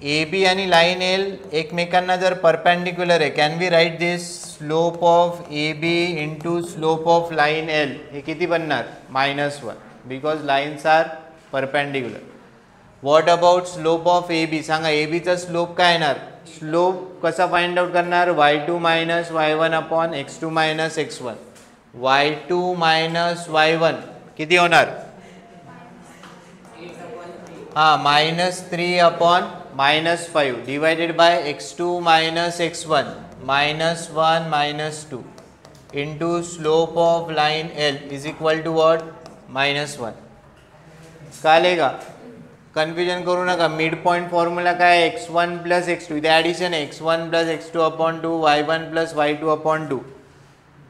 ए बी आणि लाईन एल एकमेकांना जर परपॅन्डिक्युलर आहे can we write this slope of A B into slope of line L. हे किती बनणार -1 because lines are perpendicular. What about slope of A B. सांगा ए बीचा स्लोप काय येणार. स्लोप कसा फाइंड आउट करणार y2 minus y1 upon x2 minus x1. y2 minus y1 किती होणार हां -3 upon -5 divided by x2 minus x1 -1 -2 into slope of line L is equal to what -1. कळेगा. कन्फ्युजन करू नका. मिड पॉइंट फॉर्म्युला काय x1 plus x2. इथे addition आहे x1 plus x2 upon 2 y1 plus y2 upon 2.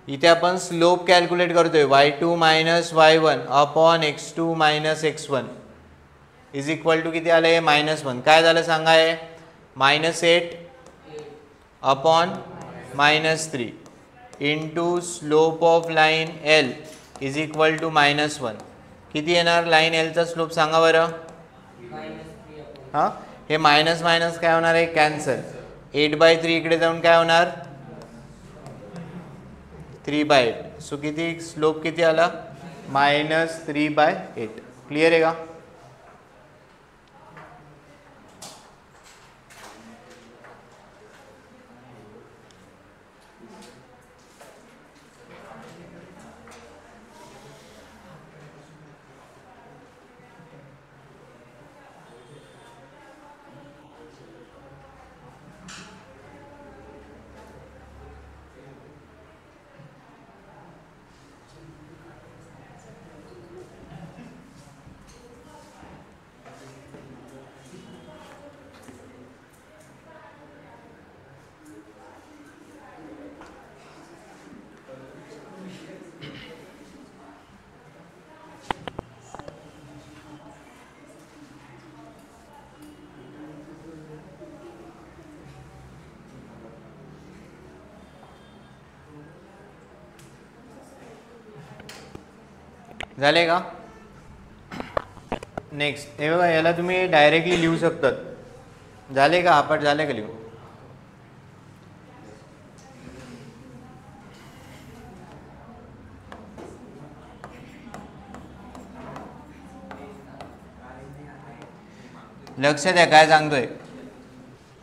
इथे आपण slope calculate करतोय y2 minus y1 upon x2 minus x1 is equal to किती आलं आहे -1. काय झालं सांगा आहे -8 upon -3 into slope of line L is equal to -1. किती येणार लाईन एलचा स्लोप सांगा बरं. हां हे मायनस मायनस काय होणार आहे कॅन्सल. 8/3 इकडे जाऊन काय होणार 3/8. सो किती स्लोप किती आला -3/8. क्लिअर आहे का. झाले का. नेक्स्ट हे बघा याला तुम्ही डायरेक्टली लिहू शकतात. झाले का आपण झाले का लिहू. लक्ष द्या काय सांगतोय.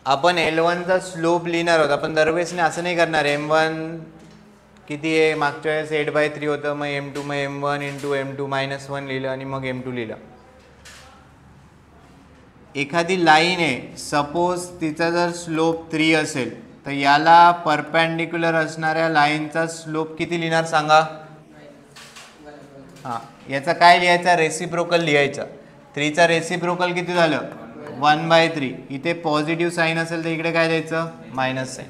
आपण L1चा स्लोप लिहिणार आहोत. आपण दरवेळेस असं नाही करणार. M1 किती आहे मागच्या वेळेस 8/3 होतं. मग M2 मग M1 इंटू M2 -1 लिहिलं आणि मग M2 लिहिलं. एखादी लाईन आहे सपोज तिचा जर स्लोप 3 असेल तर याला परपॅन्डिक्युलर असणाऱ्या लाईनचा स्लोप किती लिहिणार सांगा. हां याचा काय लिहायचा रेसिप्रोकल लिहायचा. 3चा रेसिप्रोकल किती झालं 1/3. इथे पॉझिटिव्ह साईन असेल तर इकडे काय द्यायचं मायनस साईन.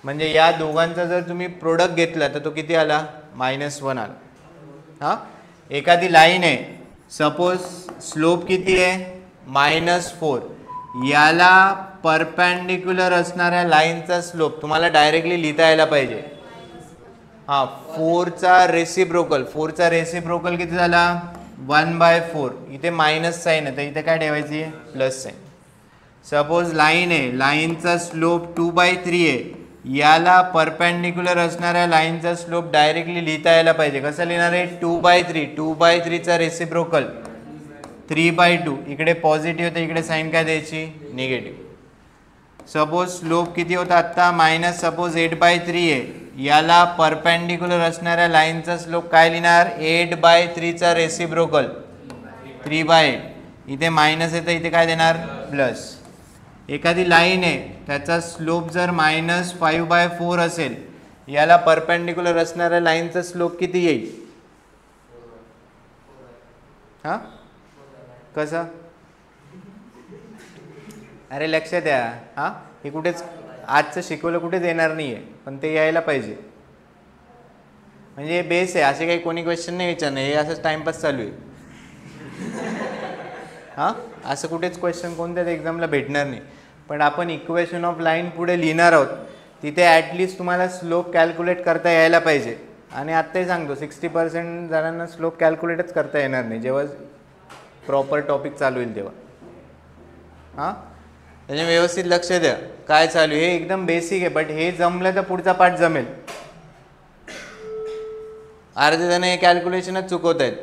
म्हणजे या दोघांचा जर तुम्ही प्रोडक्ट घेतला तर तो किती आला -1 आला. हां एखादी लाईन आहे सपोज स्लोप किती आहे -4. याला परपॅन्डिक्युलर असणाऱ्या लाईनचा स्लोप तुम्हाला डायरेक्टली लिहिता यायला पाहिजे. हां 4चा रेसिप्रोकल किती झाला 1/4. इथे मायनस साईन आहे तर इथे काय ठेवायची प्लस साईन. सपोज लाईन आहे लाईनचा स्लोप 2/3 आहे. याला परपॅन्डिक्युलर असणाऱ्या लाईनचा स्लोप डायरेक्टली लिहिता यायला पाहिजे. कसं लिहिणार आहे 2/3चा रेसिप्रोकल 3/2. इकडे पॉझिटिव्ह तर इकडे साईन काय द्यायची निगेटिव्ह. सपोज स्लोप किती होता आत्ता सपोज 8/3 आहे. याला परपॅन्डिक्युलर असणाऱ्या लाईनचा स्लोप काय लिहिणार 8/3चा रेसिप्रोकल 3/8. इथे मायनस आहे तर इथे काय देणार प्लस. एखादी लाईन आहे त्याचा स्लोप जर -5/4 असेल, याला परपेंडिक्युलर असणाऱ्या लाईनचा स्लोप किती येईल? हां कसा? अरे लक्ष द्या. हां हे कुठेच आजचं शिकवलं कुठेच येणार नाही आहे, पण ते यायला पाहिजे. म्हणजे हे बेस आहे, असे काही कोणी क्वेश्चन नाही विचारणार, हे असंच टाइमपास चालू आहे. हां असं कुठेच क्वेश्चन कोणत्याच एक्झामला भेटणार नाही. पण आपण इक्वेशन ऑफ लाईन पुढे लिहिणार आहोत, तिथे ॲटलिस्ट तुम्हाला स्लोप कॅल्क्युलेट करता यायला पाहिजे. आणि आत्ताही सांगतो 60% जणांना स्लोप कॅल्क्युलेटच करता येणार नाही जेव्हा प्रॉपर टॉपिक चालू होईल तेव्हा. हां त्याच्या व्यवस्थित लक्ष द्या काय चालू आहे. हे एकदम बेसिक आहे, बट हे जमलं तर पुढचा पार्ट जमेल. अर्धे जण हे कॅल्क्युलेशनच चुकवत आहेत.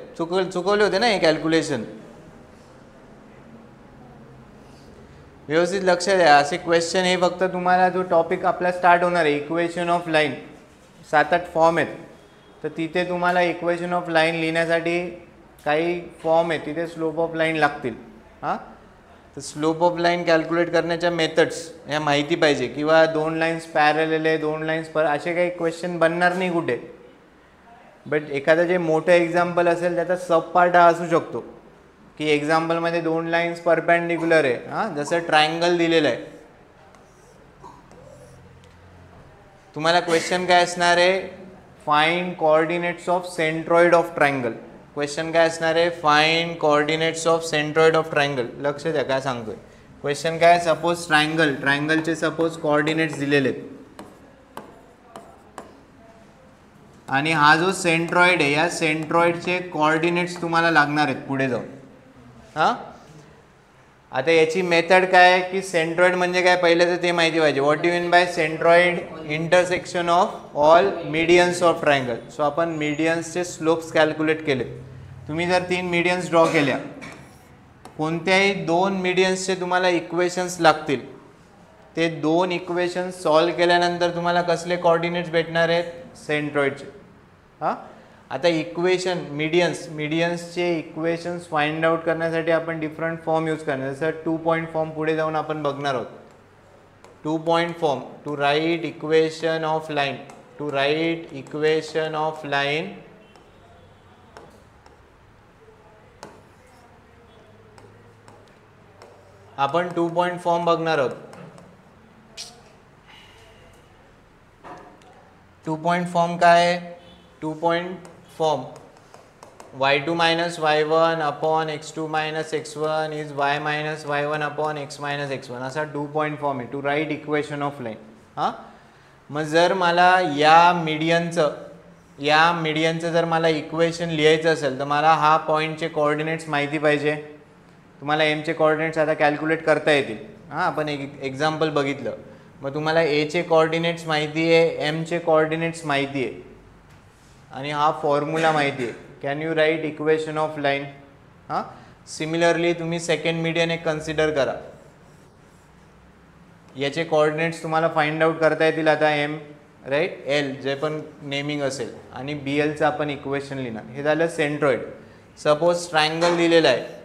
चुकवले होते ना हे कॅल्क्युलेशन. व्यवस्थित लक्ष द्या. असे क्वेश्चन हे फक्त तुम्हाला जो टॉपिक आपला स्टार्ट होणार आहे इक्वेशन ऑफ लाईन, 7-8 फॉर्म आहेत, तर तिथे तुम्हाला इक्वेशन ऑफ लाईन लिहिण्यासाठी काही फॉर्म आहेत, तिथे स्लोप ऑफ लाईन लागतील. हां तर स्लोप ऑफ लाईन कॅल्क्युलेट करण्याच्या मेथड्स ह्या माहिती पाहिजे, किंवा 2 लाईन्स पॅरलल आहे, 2 लाईन्स असे काही क्वेश्चन बनणार नाही कुठे. बट एखादं जे मोठं एक्झाम्पल असेल त्याचा सब पार्ट हा असू शकतो की एक्झाम्पलमध्ये 2 लाईन्स परपेंडिक्युलर आहे. हां जसं ट्रायंगल दिलेलं आहे, तुम्हाला क्वेश्चन काय असणार आहे, find coordinates of centroid of triangle. Question काय असणार आहे, find coordinates of centroid of triangle. लक्ष द्या काय सांगतोय. क्वेश्चन काय, सपोज ट्रायंगलचे सपोज कोऑर्डिनेट्स दिलेले आहेत, आणि हा जो सेंट्रॉइड आहे या सेंट्रॉइडचे कोऑर्डिनेट्स तुम्हाला लागणार आहेत पुढे जाऊन. हां आता याची मेथड काय आहे की सेंट्रॉइड म्हणजे काय पहिलं तर ते माहिती पाहिजे. What do mean by centroid? Intersection of all medians of triangle. So आपण मीडियन्सचे स्लोप्स कॅल्क्युलेट केले. तुम्ही जर 3 मीडियन्स ड्रॉ केल्या, कोणत्याही 2 मीडियन्सचे तुम्हाला इक्वेशन्स लागतील. ते 2 इक्वेशन्स सॉल्व्ह केल्यानंतर तुम्हाला कसले कोऑर्डिनेट्स भेटणार आहेत, सेंट्रॉइडचे. हां आता इक्वेशन मीडियन्सचे इक्वेशन्स फाइंड आउट करण्यासाठी आपण डिफरंट फॉर्म यूज करणार. जसं 2 पॉईंट फॉर्म पुढे जाऊन आपण बघणार आहोत. 2 point form to write equation of line. आपण 2 पॉईंट फॉर्म बघणार आहोत. 2 पॉईंट फॉर्म काय आहे? 2 point form y2 minus y1 upon x2 minus x1 is y minus y1 upon x minus x1 असा 2 पॉईंट फॉर्म आहे to write equation of line. हां मग जर मला या मीडियनचं जर मला इक्वेशन लिहायचं असेल तर मला हा पॉईंटचे कोऑर्डिनेट्स माहिती पाहिजे. तुम्हाला एमचे कोऑर्डिनेट्स आता कॅल्क्युलेट करता येतील. हां आपण एक एक्झाम्पल बघितलं. मग तुम्हाला एचे कोऑर्डिनेट्स माहिती आहे, एमचे कोऑर्डिनेट्स माहिती आहे, आणि हा फॉर्म्युला माहिती आहे. Can you write equation of line? हां सिमिलरली तुम्ही सेकंड मीडियन एक कन्सिडर करा. याचे कोऑर्डिनेट्स तुम्हाला फाइंड आउट करता येतील. आता एम राईट एल जे पण नेमिंग असेल, आणि बी एलचं आपण इक्वेशन लिहिणार. हे झालं सेंट्रॉइड. सपोज ट्रायंगल दिलेला आहे,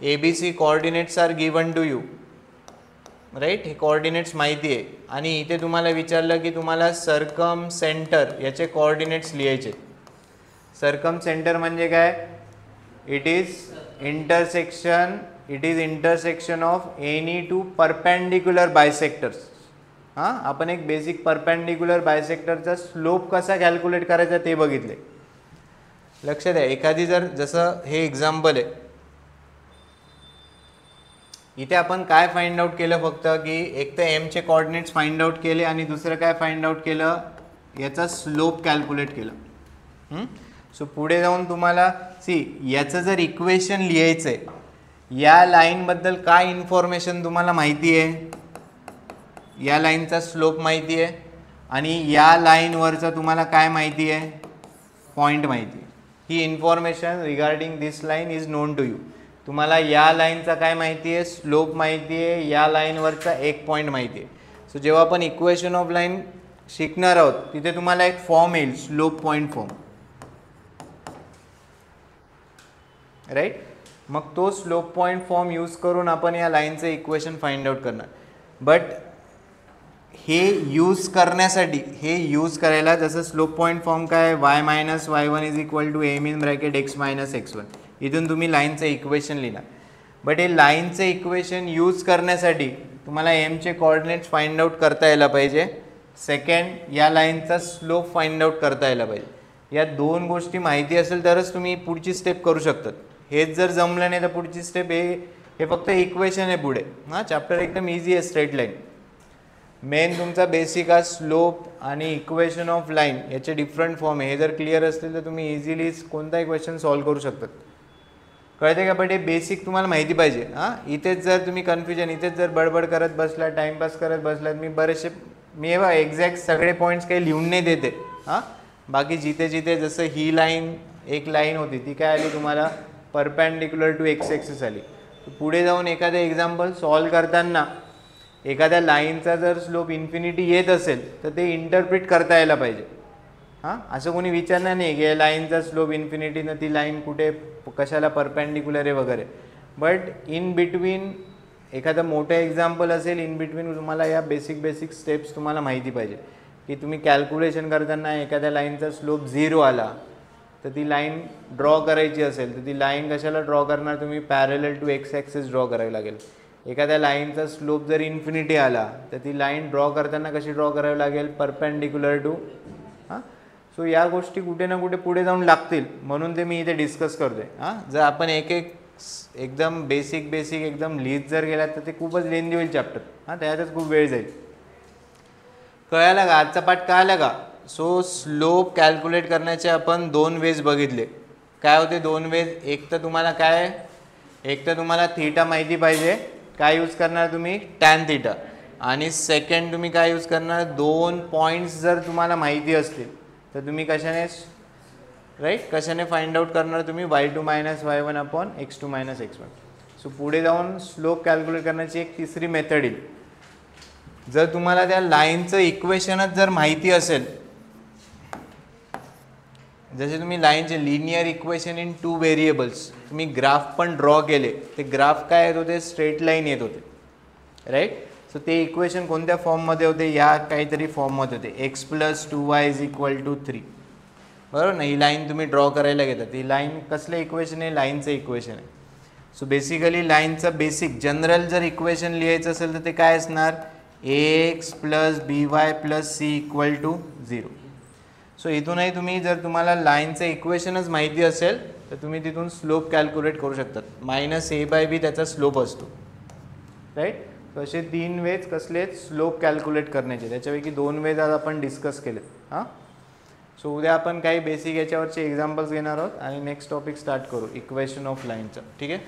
ABC coordinates are given to you right. हे कोऑर्डिनेट्स माहिती आहे, आणि इथे तुम्हाला विचारलं की तुम्हाला सर्कम सेंटर याचे कोऑर्डिनेट्स लिहायचे. सर्कम सेंटर म्हणजे काय? It is intersection of any 2 perpendicular bisectors. हां आपण एक बेसिक परपेंडिक्युलर बायसेक्टरचा स्लोप कसा कॅल्क्युलेट करायचा ते बघितले. लक्ष द्या. एखादी जर जसं हे एक्झाम्पल आहे, इथे आपण काय फाइंड आउट केलं फक्त की एक तर एमचे कोऑर्डिनेट्स फाइंड आउट केले, आणि दुसरं काय फाइंड आउट केलं, याचा स्लोप कॅल्क्युलेट केला. सो पुढे जाऊन तुम्हाला याचं जर इक्वेशन लिहायचं आहे, या लाईनबद्दल काय इन्फॉर्मेशन तुम्हाला माहिती आहे, या लाईनचा स्लोप माहिती आहे, आणि या लाईनवरचं तुम्हाला काय माहिती आहे, पॉईंट माहिती आहे. ही information regarding this line is known to you. तुम्हाला या लाईनचा काय माहिती आहे, स्लोप माहिती आहे, या लाईनवरचा एक पॉईंट माहिती आहे. सो जेव्हा आपण इक्वेशन ऑफ लाईन शिकणार आहोत तिथे तुम्हाला एक फॉर्म येईल, स्लोप पॉईंट फॉर्म राईट. मग तो स्लोप पॉईंट फॉर्म यूज करून आपण या लाईनचं इक्वेशन फाइंड आउट करणार. बट हे यूज करण्यासाठी हे यूज करायला जसं स्लोप पॉईंट फॉर्म काय y minus y1 is equal to m in bracket x minus x1, इथून तुम्ही लाईनचं इक्वेशन लिहिणार. बट हे लाईनचं इक्वेशन यूज करण्यासाठी तुम्हाला एमचे कोऑर्डिनेट्स फाइंड आउट करता यायला पाहिजे. सेकंड, या लाईनचा स्लोप फाइंड आउट करता यायला पाहिजे. या दोन गोष्टी माहिती असेल तरच तुम्ही पुढची स्टेप करू शकतात. हेच जर जमलं नाही तर पुढची स्टेप हे फक्त इक्वेशन आहे पुढे. हां, चॅप्टर एकदम इझी आहे. स्ट्रेट लाईन मेन तुमचा बेसिक हा स्लोप आणि इक्वेशन ऑफ लाईन याचे डिफरंट फॉर्म आहे. हे जर क्लिअर असतील तर तुम्ही इझिली कोणताही क्वेश्चन सॉल्व्ह करू शकतात. कळते का? बट हे बेसिक तुम्हाला माहिती पाहिजे. हां, इथेच जर तुम्ही कन्फ्युजन, इथेच जर बडबड करत बसला, टाइमपास करत बसलात, मी हे एक्झॅक्ट सगळे पॉईंट्स काही लिहून नाही देते. हां, बाकी जिथे जिथे जसं ही लाईन एक लाईन होती ती काय आली तुम्हाला परपॅन्डिक्युलर टू एक्स ॲक्सिस आली. पुढे जाऊन एखादं एक्झाम्पल सॉल्व्ह करताना एखाद्या लाईनचा जर स्लोप इन्फिनिटी येत असेल तर ते इंटरप्रिट करता यायला पाहिजे. हां, असं कोणी विचारणार नाही की या लाईनचा स्लोप इन्फिनिटीनं ती लाईन कुठे कशाला परपॅन्डिक्युलर आहे वगैरे. बट इन बिटवीन एखादं मोठं एक्झाम्पल असेल, इन बिटवीन तुम्हाला या बेसिक स्टेप्स तुम्हाला माहिती पाहिजे की तुम्ही कॅल्क्युलेशन करताना एखाद्या लाईनचा स्लोप 0 आला तर ती लाईन ड्रॉ करायची असेल तर ती लाईन कशाला ड्रॉ करणार तुम्ही, parallel to x axis draw करावी लागेल. एखाद्या लाईनचा स्लोप जर इन्फिनिटी आला तर ती लाईन ड्रॉ करताना कशी ड्रॉ करावी लागेल, परपॅन्डिक्युलर टू. हां, सो या गोष्टी कुठे ना कुठे पुढे जाऊन लागतील म्हणून ते मी इथे डिस्कस करतोय. हां, जर आपण एकदम बेसिक एकदम लिहित जर गेलात तर ते खूपच लेंदी होईल चॅप्टर. हां, त्यातच खूप वेळ जाईल. कळालं का? आजचा पाठ कळाला का? सो स्लोप कॅल्क्युलेट करण्याचे आपण 2 वेज बघितले. काय होते 2 वेज? एक तर तुम्हाला थीटा माहिती पाहिजे, काय यूज करणार तुम्ही, टॅन थीटा. आणि सेकंड तुम्ही काय यूज करणार, 2 पॉईंट्स जर तुम्हाला माहिती असतील तर तुम्ही कशाने फाइंड आउट करणार तुम्ही, y2 minus y1 upon x2 minus x1. So पुढे जाऊन स्लोप कॅल्क्युलेट करण्याची एक तिसरी मेथड येईल. जर तुम्हाला त्या लाईनचं इक्वेशनच जर माहिती असेल, जसे तुम्ही लाईनचे लिनियर इक्वेशन इन 2 व्हेरिएबल्स, तुम्ही ग्राफ पण ड्रॉ केले, ते ग्राफ काय येत होते, स्ट्रेट लाईन येत होते. राईट. सो ते इक्वेशन कोणत्या फॉर्ममध्ये होते, या काहीतरी फॉर्ममध्ये होते, x plus 2y is equal to 3. बरोबर ना? ही लाईन तुम्ही ड्रॉ करायला घेतात. ही लाईन कसलं इक्वेशन आहे, लाईनचं इक्वेशन आहे. सो बेसिकली लाईनचं बेसिक जनरल जर इक्वेशन लिहायचं असेल तर ते काय असणार, ax plus by plus c equal to 0. So इथूनही तुम्ही जर तुम्हाला लाईनचं इक्वेशनच माहिती असेल तर तुम्ही तिथून स्लोप कॅल्क्युलेट करू शकतात. मायनस a/b त्याचा स्लोप असतो. राईट. सो असे 3 वेज कसले स्लोप कॅल्क्युलेट करण्याचे, त्याच्यापैकी 2 वेज आज आपण डिस्कस केले. हां, सो उद्या आपण काही बेसिक याच्यावरचे एक्झाम्पल्स घेणार आहोत आणि नेक्स्ट टॉपिक स्टार्ट करू इक्वेशन ऑफ लाईनचं. ठीक आहे.